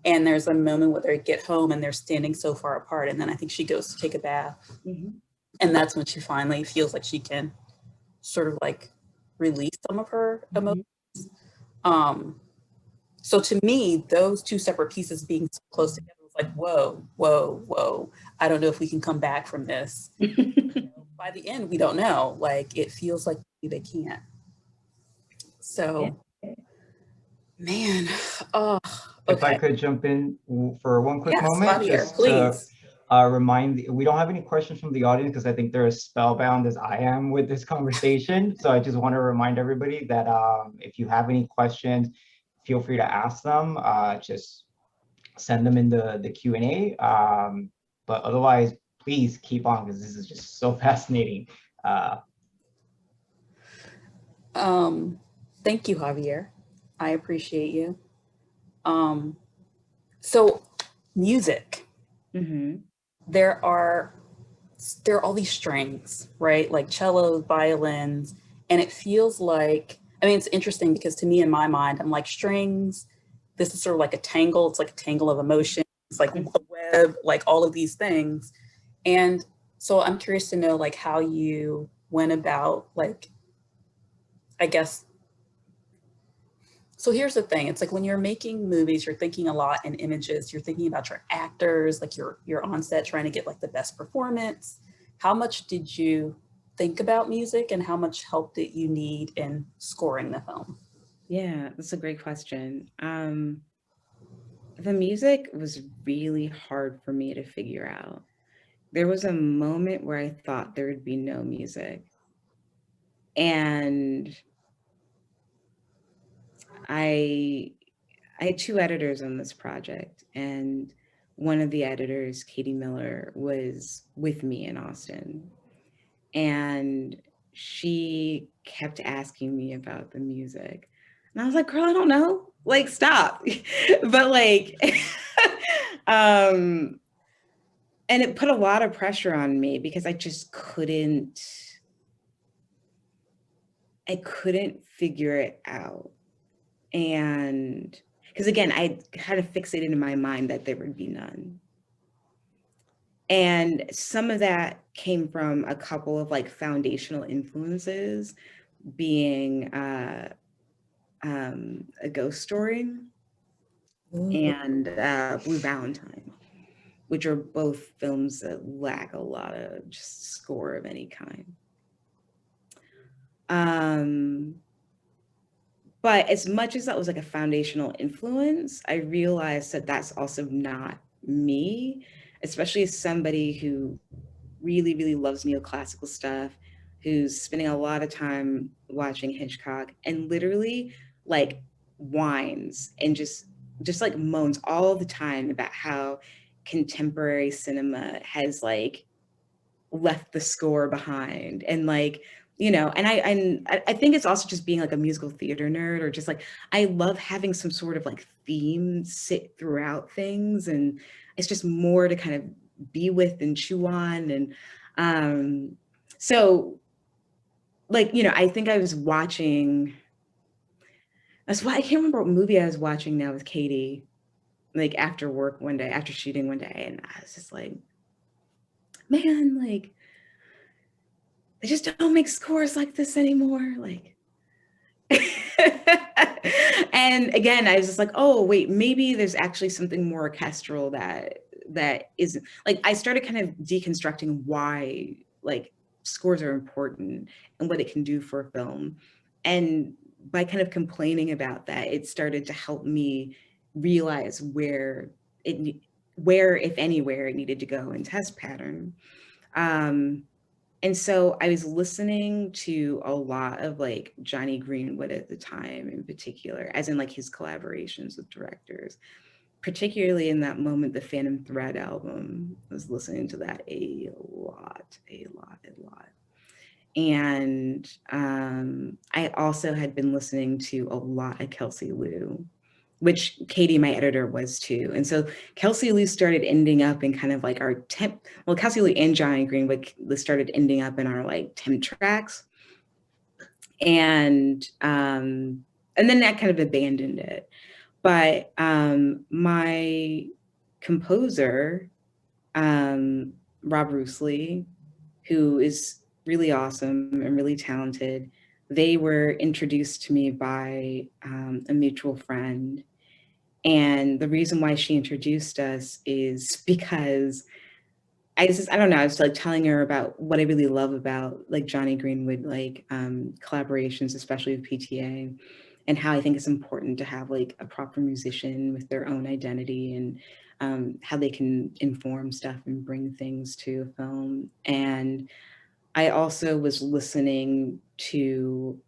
S2: And there's a moment where they get home and they're standing so far apart. And then I think she goes to take a bath. Mm-hmm. And that's when she finally feels like she can sort of like release some of her emotions. So to me, those two separate pieces being so close together was like, whoa, whoa, whoa. I don't know if we can come back from this. By the end, we don't know. Like, it feels like they can't. So, man, oh, okay.
S1: If I could jump in for one quick moment,
S2: Javier,
S1: just
S2: please.
S1: To remind, we don't have any questions from the audience because I think they're as spellbound as I am with this conversation. So I just want to remind everybody that if you have any questions, feel free to ask them. Just send them in the Q&A. But otherwise, please keep on because this is just so fascinating.
S2: Thank you, Javier. I appreciate you. So music, there are all these strings, right? Like cellos, violins, and it feels like, I mean, it's interesting because to me in my mind, I'm like strings, this is sort of like a tangle. It's like a tangle of emotions, like a web, like all of these things. And so I'm curious to know like how you went about like, I guess, So here's the thing. It's like when you're making movies, you're thinking a lot in images. You're thinking about your actors, like you're on set trying to get like the best performance. How much did you think about music, and how much help did you need in scoring the film?
S3: Yeah, that's a great question. The music was really hard for me to figure out. There was a moment where I thought there would be no music. And I had two editors on this project, and one of the editors, Katie Miller, was with me in Austin. And she kept asking me about the music. And I was like, girl, I don't know. Like, stop. But like, and it put a lot of pressure on me because I just I couldn't figure it out. And because again, I had it fixated in my mind that there would be none. And some of that came from a couple of like foundational influences, being a Ghost Story and Blue Valentine, which are both films that lack a lot of just score of any kind. But as much as that was like a foundational influence, I realized that that's also not me, especially as somebody who really, really loves neoclassical stuff, who's spending a lot of time watching Hitchcock and literally like whines and just like moans all the time about how contemporary cinema has like left the score behind. And like, you know, and I think it's also just being like a musical theater nerd, or just like I love having some sort of like theme sit throughout things, and it's just more to kind of be with and chew on. And so like, you know, I think I was watching, that's why I can't remember what movie I was watching now with Katie, like after work one day, after shooting one day, and I was just like, man, like they just don't make scores like this anymore. Like, and again, I was just like, oh wait, maybe there's actually something more orchestral that isn't, like, I started kind of deconstructing why like scores are important and what it can do for a film. And by kind of complaining about that, it started to help me realize where, if anywhere, it needed to go in test pattern. And so I was listening to a lot of like Johnny Greenwood at the time in particular, as in like his collaborations with directors, particularly in that moment, the Phantom Thread album. I was listening to that a lot. And I also had been listening to a lot of Kelsey Liu, which Katie, my editor, was too. And so Kelsey Liu started ending up in kind of like our temp, well, Kelsey Liu and Johnny Greenwood started ending up in our like temp tracks. And then that kind of abandoned it. But my composer, Rob Roosley, who is really awesome and really talented, they were introduced to me by a mutual friend. And the reason why she introduced us is because I don't know, I was like telling her about what I really love about like Johnny Greenwood, like collaborations, especially with PTA, and how I think it's important to have like a proper musician with their own identity, and how they can inform stuff and bring things to a film. And I also was listening to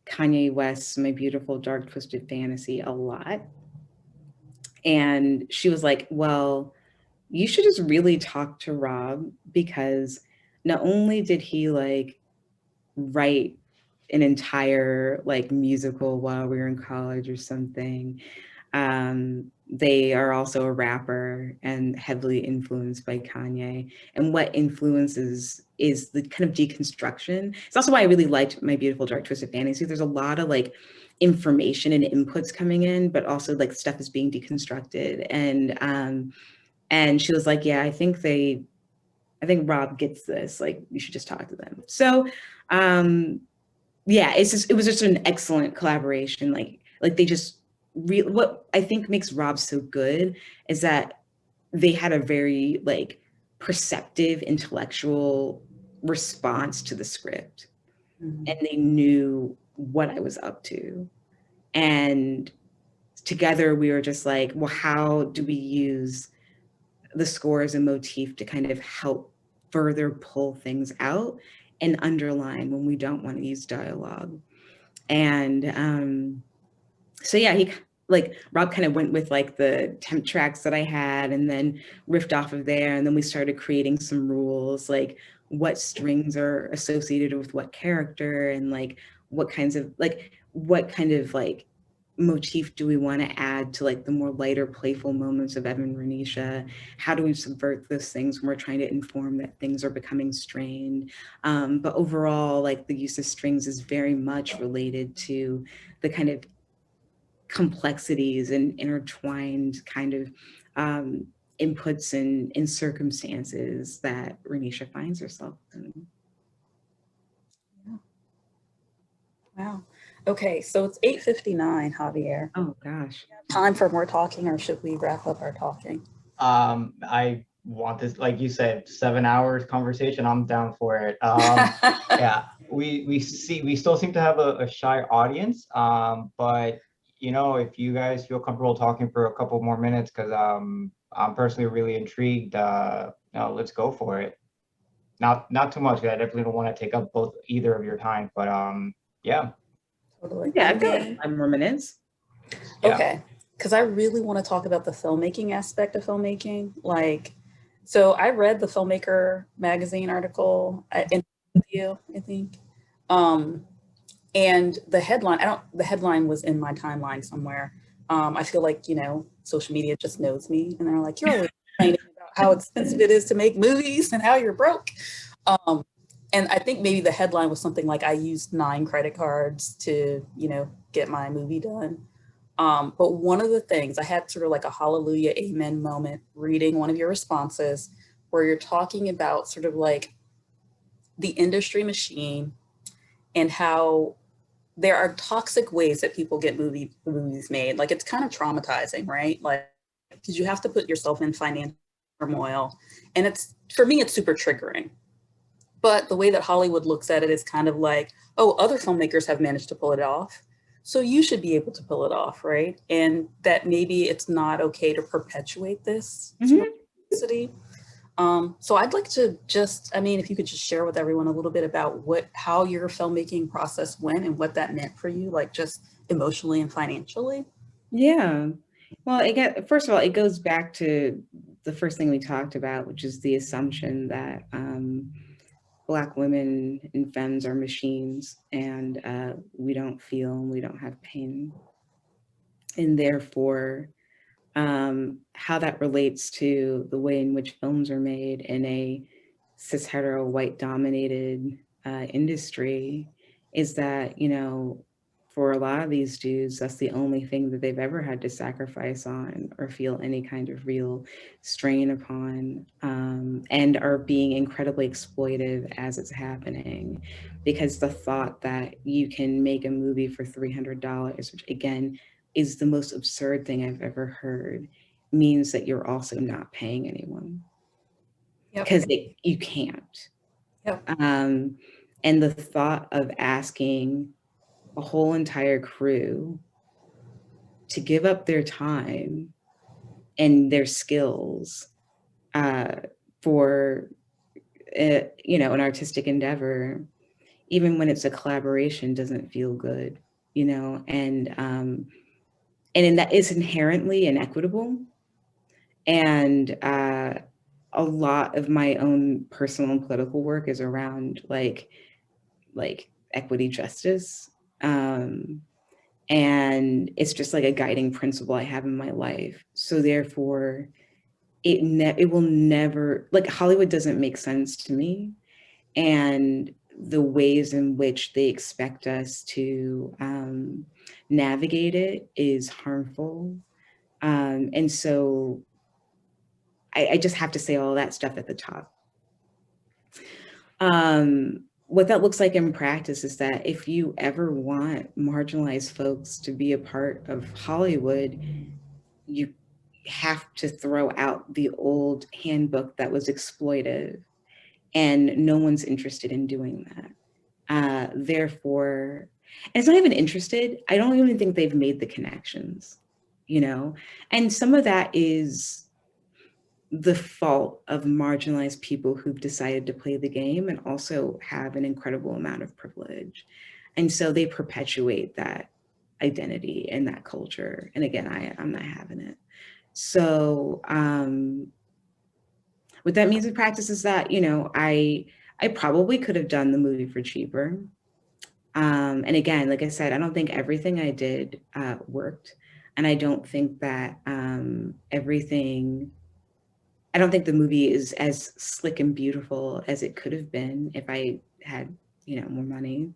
S3: Kanye West's My Beautiful Dark Twisted Fantasy a lot. And she was like, well, you should just really talk to Rob, because not only did he like write an entire like musical while we were in college or something, they are also a rapper and heavily influenced by Kanye. And what influences is the kind of deconstruction. It's also why I really liked My Beautiful Dark Twisted Fantasy. There's a lot of like information and inputs coming in, but also like stuff is being deconstructed. And she was like, yeah, I think Rob gets this, like you should just talk to them. So yeah, it was just an excellent collaboration. Like they just what I think makes Rob so good is that they had a very like perceptive intellectual response to the script, and they knew what I was up to. And together we were just like, well, how do we use the score as a motif to kind of help further pull things out and underline when we don't want to use dialogue? And so yeah, he like Rob kind of went with like the temp tracks that I had and then riffed off of there, and then we started creating some rules, like what strings are associated with what character, and like what kind of like motif do we want to add to like the more lighter playful moments of Evan and Renisha? How do we subvert those things when we're trying to inform that things are becoming strained? But overall, like the use of strings is very much related to the kind of complexities and intertwined kind of inputs and circumstances that Renisha finds herself in.
S2: Wow. Okay, so it's 8:59, Javier.
S3: Oh gosh.
S2: Time for more talking, or should we wrap up our talking?
S1: I want this, like you said, 7 hours conversation. I'm down for it. Yeah, we still seem to have a shy audience. But you know, if you guys feel comfortable talking for a couple more minutes, because I'm personally really intrigued. Let's go for it. Not too much, 'cause I definitely don't want to take up both either of your time. But yeah.
S2: Totally.
S3: Yeah, I've got like 5 more minutes.
S1: Yeah.
S2: Okay, because I really want to talk about the filmmaking aspect of filmmaking. Like, so I read the Filmmaker magazine article in you, I think. And the headline was in my timeline somewhere. I feel like, you know, social media just knows me, and they're like, you're always complaining about how expensive it is to make movies and how you're broke. And I think maybe the headline was something like, I used 9 credit cards to, you know, get my movie done. But one of the things, I had sort of like a hallelujah, amen moment reading one of your responses where you're talking about sort of like the industry machine and how there are toxic ways that people get movies made. Like, it's kind of traumatizing, right? Like, because you have to put yourself in financial turmoil. And it's, for me, it's super triggering. But the way that Hollywood looks at it is kind of like, oh, other filmmakers have managed to pull it off, so you should be able to pull it off, right? And that maybe it's not okay to perpetuate this toxicity. So I'd like to just, I mean, if you could just share with everyone a little bit about how your filmmaking process went and what that meant for you, like just emotionally and financially.
S3: Yeah. Well, first of all, it goes back to the first thing we talked about, which is the assumption that Black women and femmes are machines, and we don't feel and we don't have pain. And therefore, how that relates to the way in which films are made in a cis hetero white dominated industry is that, you know, for a lot of these dudes, that's the only thing that they've ever had to sacrifice on or feel any kind of real strain upon, and are being incredibly exploitive as it's happening. Because the thought that you can make a movie for $300, which again is the most absurd thing I've ever heard, means that you're also not paying anyone. Because you can't.
S2: Yep.
S3: And the thought of asking a whole entire crew to give up their time and their skills for you know, an artistic endeavor, even when it's a collaboration, doesn't feel good, you know, and in that is inherently inequitable. And a lot of my own personal and political work is around like equity, justice. And it's just like a guiding principle I have in my life. So therefore, it will never, like, Hollywood doesn't make sense to me. And the ways in which they expect us to navigate it is harmful. And so I just have to say all that stuff at the top. what that looks like in practice is that if you ever want marginalized folks to be a part of Hollywood, you have to throw out the old handbook that was exploitive, and no one's interested in doing that. Therefore, and it's not even interested. I don't even think they've made the connections, you know? And some of that is the fault of marginalized people who've decided to play the game and also have an incredible amount of privilege. And so they perpetuate that identity and that culture. And again, I'm not having it. So what that means in practice is that, you know, I probably could have done the movie for cheaper. And again, like I said, I don't think everything I did worked. And I don't think that I don't think the movie is as slick and beautiful as it could have been if I had, you know, more money.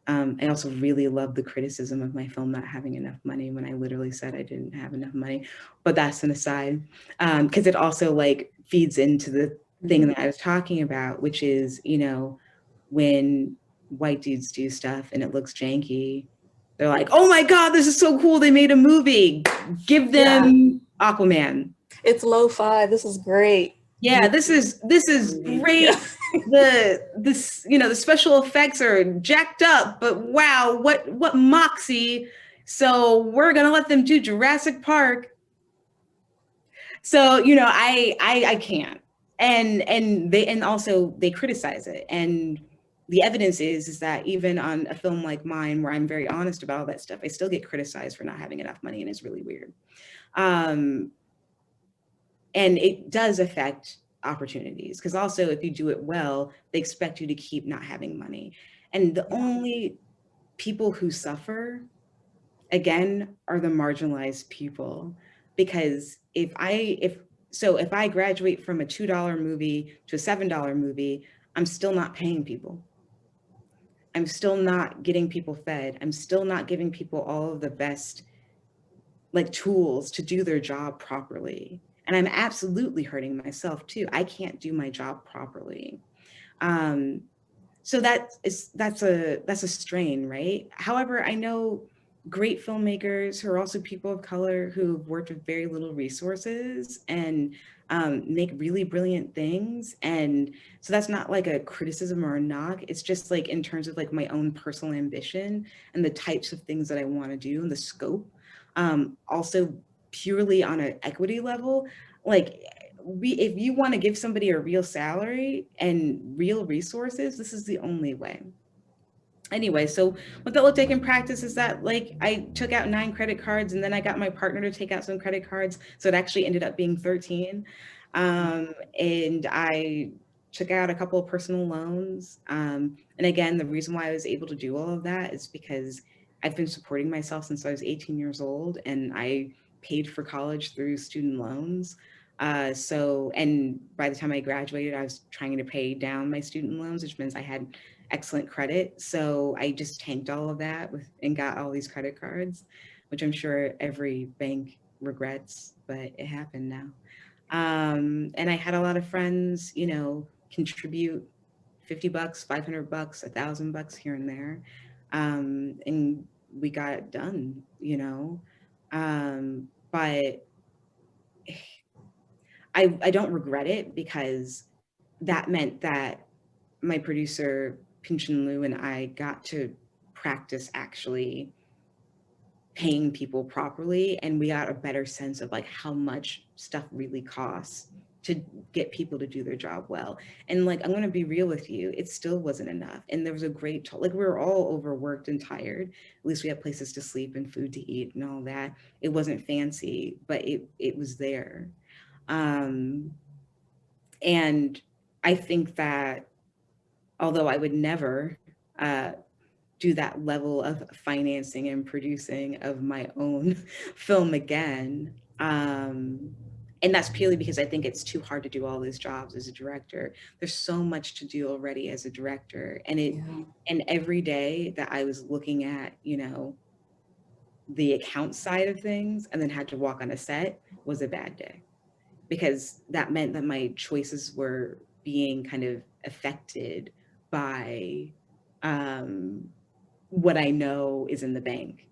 S3: I also really love the criticism of my film not having enough money when I literally said I didn't have enough money, but that's an aside, because it also like feeds into the thing that I was talking about, which is, you know, when white dudes do stuff and it looks janky, they're like, oh my God, this is so cool. They made a movie. Give them Aquaman.
S2: It's lo-fi. This is great.
S3: Yeah, this is great. Yeah. You know, the special effects are jacked up, but wow, what moxie. So we're gonna let them do Jurassic Park. So, you know, I can't. And also they criticize it. And the evidence is that even on a film like mine, where I'm very honest about all that stuff, I still get criticized for not having enough money, and it's really weird. And it does affect opportunities, because also if you do it well, they expect you to keep not having money. And the only people who suffer, again, are the marginalized people. Because if I graduate from a $2 movie to a $7 movie, I'm still not paying people. I'm still not getting people fed. I'm still not giving people all of the best like tools to do their job properly. And I'm absolutely hurting myself too. I can't do my job properly. So that's a strain, right? However, I know great filmmakers who are also people of color who've worked with very little resources and make really brilliant things. And so that's not like a criticism or a knock. It's just like in terms of like my own personal ambition and the types of things that I want to do and the scope. Also purely on an equity level, like if you want to give somebody a real salary and real resources, this is the only way. Anyway, so what that looked like in practice is that like I took out 9 credit cards, and then I got my partner to take out some credit cards. So it actually ended up being 13. And I took out a couple of personal loans. And again, the reason why I was able to do all of that is because I've been supporting myself since I was 18 years old, and I paid for college through student loans. And by the time I graduated, I was trying to pay down my student loans, which means I had excellent credit. So I just tanked all of that and got all these credit cards, which I'm sure every bank regrets, but it happened now. And I had a lot of friends, you know, contribute $50, $500, $1,000 here and there. And we got it done, you know. But I don't regret it, because that meant that my producer, Pinchin Liu, and I got to practice actually paying people properly, and we got a better sense of like how much stuff really costs to get people to do their job well. And like, I'm going to be real with you, it still wasn't enough. And there was a great, like, we were all overworked and tired. At least we had places to sleep and food to eat and all that. It wasn't fancy, but it was there. And I think that although I would never do that level of financing and producing of my own film again, and that's purely because I think it's too hard to do all those jobs as a director. There's so much to do already as a director. And and every day that I was looking at, you know, the account side of things and then had to walk on a set was a bad day, because that meant that my choices were being kind of affected by what I know is in the bank.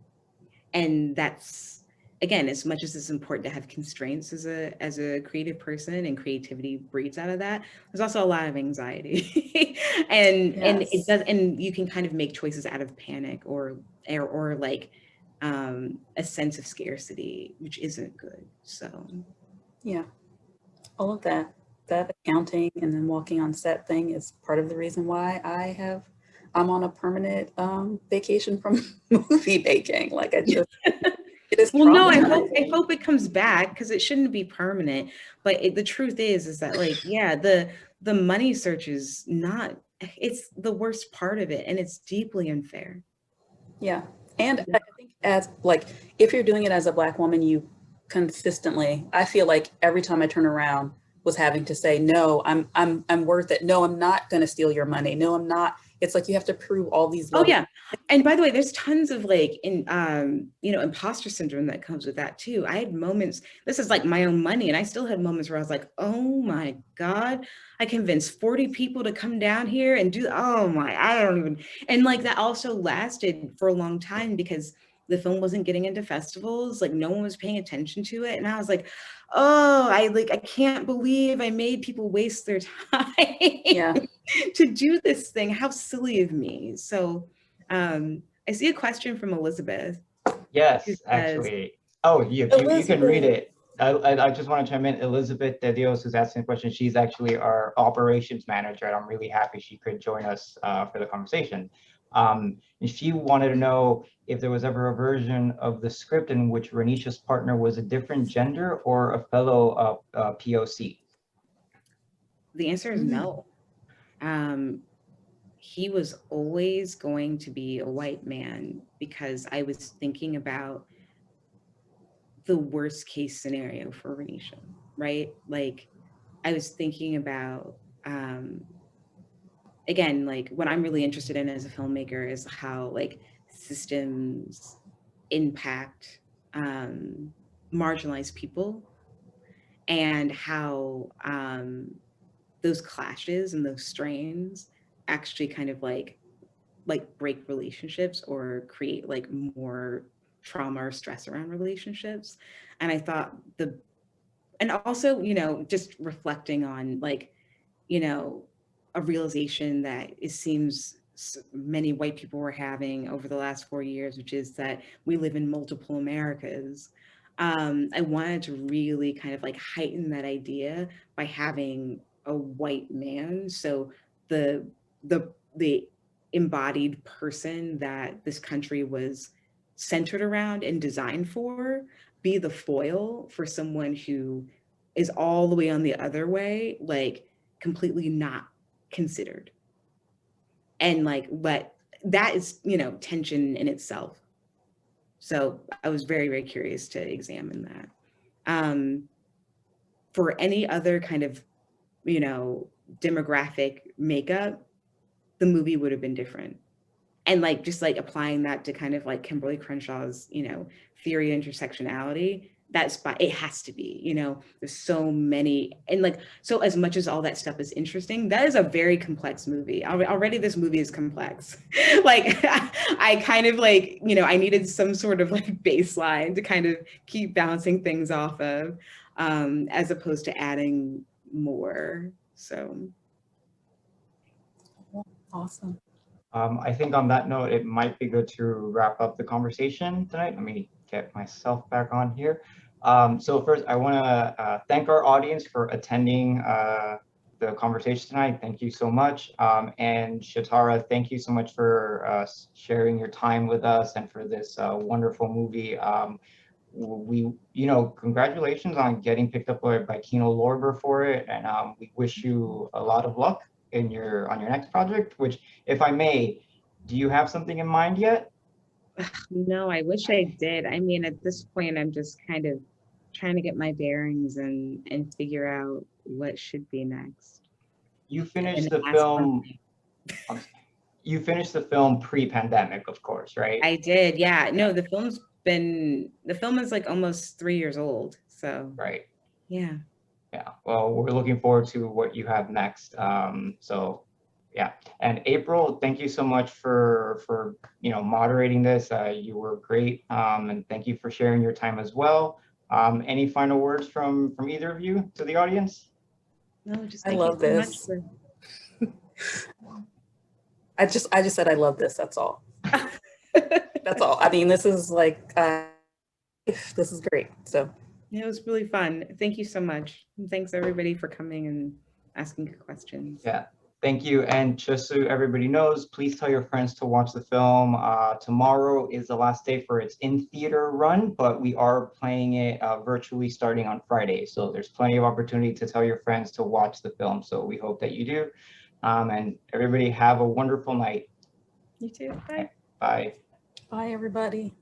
S3: And that's, again, as much as it's important to have constraints as a creative person, and creativity breeds out of that, there's also a lot of anxiety. And it does, and you can kind of make choices out of panic or like a sense of scarcity, which isn't good. So
S2: yeah, all of that accounting and then walking on set thing is part of the reason why I'm on a permanent vacation from movie making. Like I just, it is
S3: well, no, I hope it comes back, because it shouldn't be permanent. But the truth is that, like, yeah, the money search is not, it's the worst part of it, and it's deeply unfair.
S2: Yeah. And I think as like, if you're doing it as a Black woman, you consistently, I feel like every time I turn around was having to say, no, I'm worth it. No, I'm not going to steal your money. No, I'm not. It's like you have to prove all these levels.
S3: Oh yeah. And by the way, there's tons of like imposter syndrome that comes with that too. I had moments, this is like my own money, and I still had moments where I was like, oh my God, I convinced 40 people to come down here and do, I don't even, and like that also lasted for a long time because the film wasn't getting into festivals, like no one was paying attention to it. And I was like, oh, I can't believe I made people waste their time to do this thing. How silly of me. So I see a question from Elizabeth.
S1: Yes, actually. Oh, you can read it. I just want to chime in. Elizabeth De Dios, who's asking a question, she's actually our operations manager, and I'm really happy she could join us for the conversation. And she wanted to know if there was ever a version of the script in which Renisha's partner was a different gender or a fellow POC.
S3: The answer is no. He was always going to be a white man, because I was thinking about the worst case scenario for Renisha, right? Like I was thinking about, again, like what I'm really interested in as a filmmaker is how like systems impact marginalized people, and how those clashes and those strains actually kind of like break relationships or create like more trauma or stress around relationships. And I thought and also, just reflecting on like, a realization that it seems many white people were having over the last 4 years, which is that we live in multiple Americas. I wanted to really kind of like heighten that idea by having a white man. So the embodied person that this country was centered around and designed for be the foil for someone who is all the way on the other way, like completely not considered. And like, but that is, tension in itself. So I was very, very curious to examine that. For any other kind of, demographic makeup, the movie would have been different. And like, just like applying that to kind of like Kimberly Crenshaw's, theory of intersectionality, it has to be, there's so many, and like, so as much as all that stuff is interesting, that is a very complex movie. Already this movie is complex. Like I kind of like, I needed some sort of like baseline to kind of keep bouncing things off of, as opposed to adding more. So.
S2: Awesome.
S1: I think on that note, it might be good to wrap up the conversation tonight. Let me get myself back on here. So first, I want to thank our audience for attending the conversation tonight. Thank you so much. And Shatara, thank you so much for sharing your time with us and for this wonderful movie. Congratulations on getting picked up by Kino Lorber for it, and we wish you a lot of luck on your next project. Which, if I may, do you have something in mind yet?
S3: No, I wish I did. I mean, at this point, I'm just kind of trying to get my bearings and figure out what should be next.
S1: You finished the film. You finished the film pre-pandemic, of course, right?
S3: I did. Yeah. No, the film is like almost 3 years old. So.
S1: Right.
S3: Yeah.
S1: Yeah. Well, we're looking forward to what you have next. So Yeah, and April, thank you so much for moderating this. You were great, and thank you for sharing your time as well. Any final words from either of you to the audience?
S3: No, just
S2: I
S3: thank you
S2: love
S3: so much
S2: this.
S3: for-
S2: I just said I love this. That's all. That's all. I mean, this is like this is great. So
S3: It was really fun. Thank you so much. And thanks everybody for coming and asking good questions.
S1: Yeah, thank you. And just so everybody knows, please tell your friends to watch the film. Tomorrow is the last day for its in-theater run, but we are playing it virtually starting on Friday. So there's plenty of opportunity to tell your friends to watch the film. So we hope that you do. And everybody have a wonderful night.
S3: You too. Bye.
S1: Bye.
S2: bye, everybody.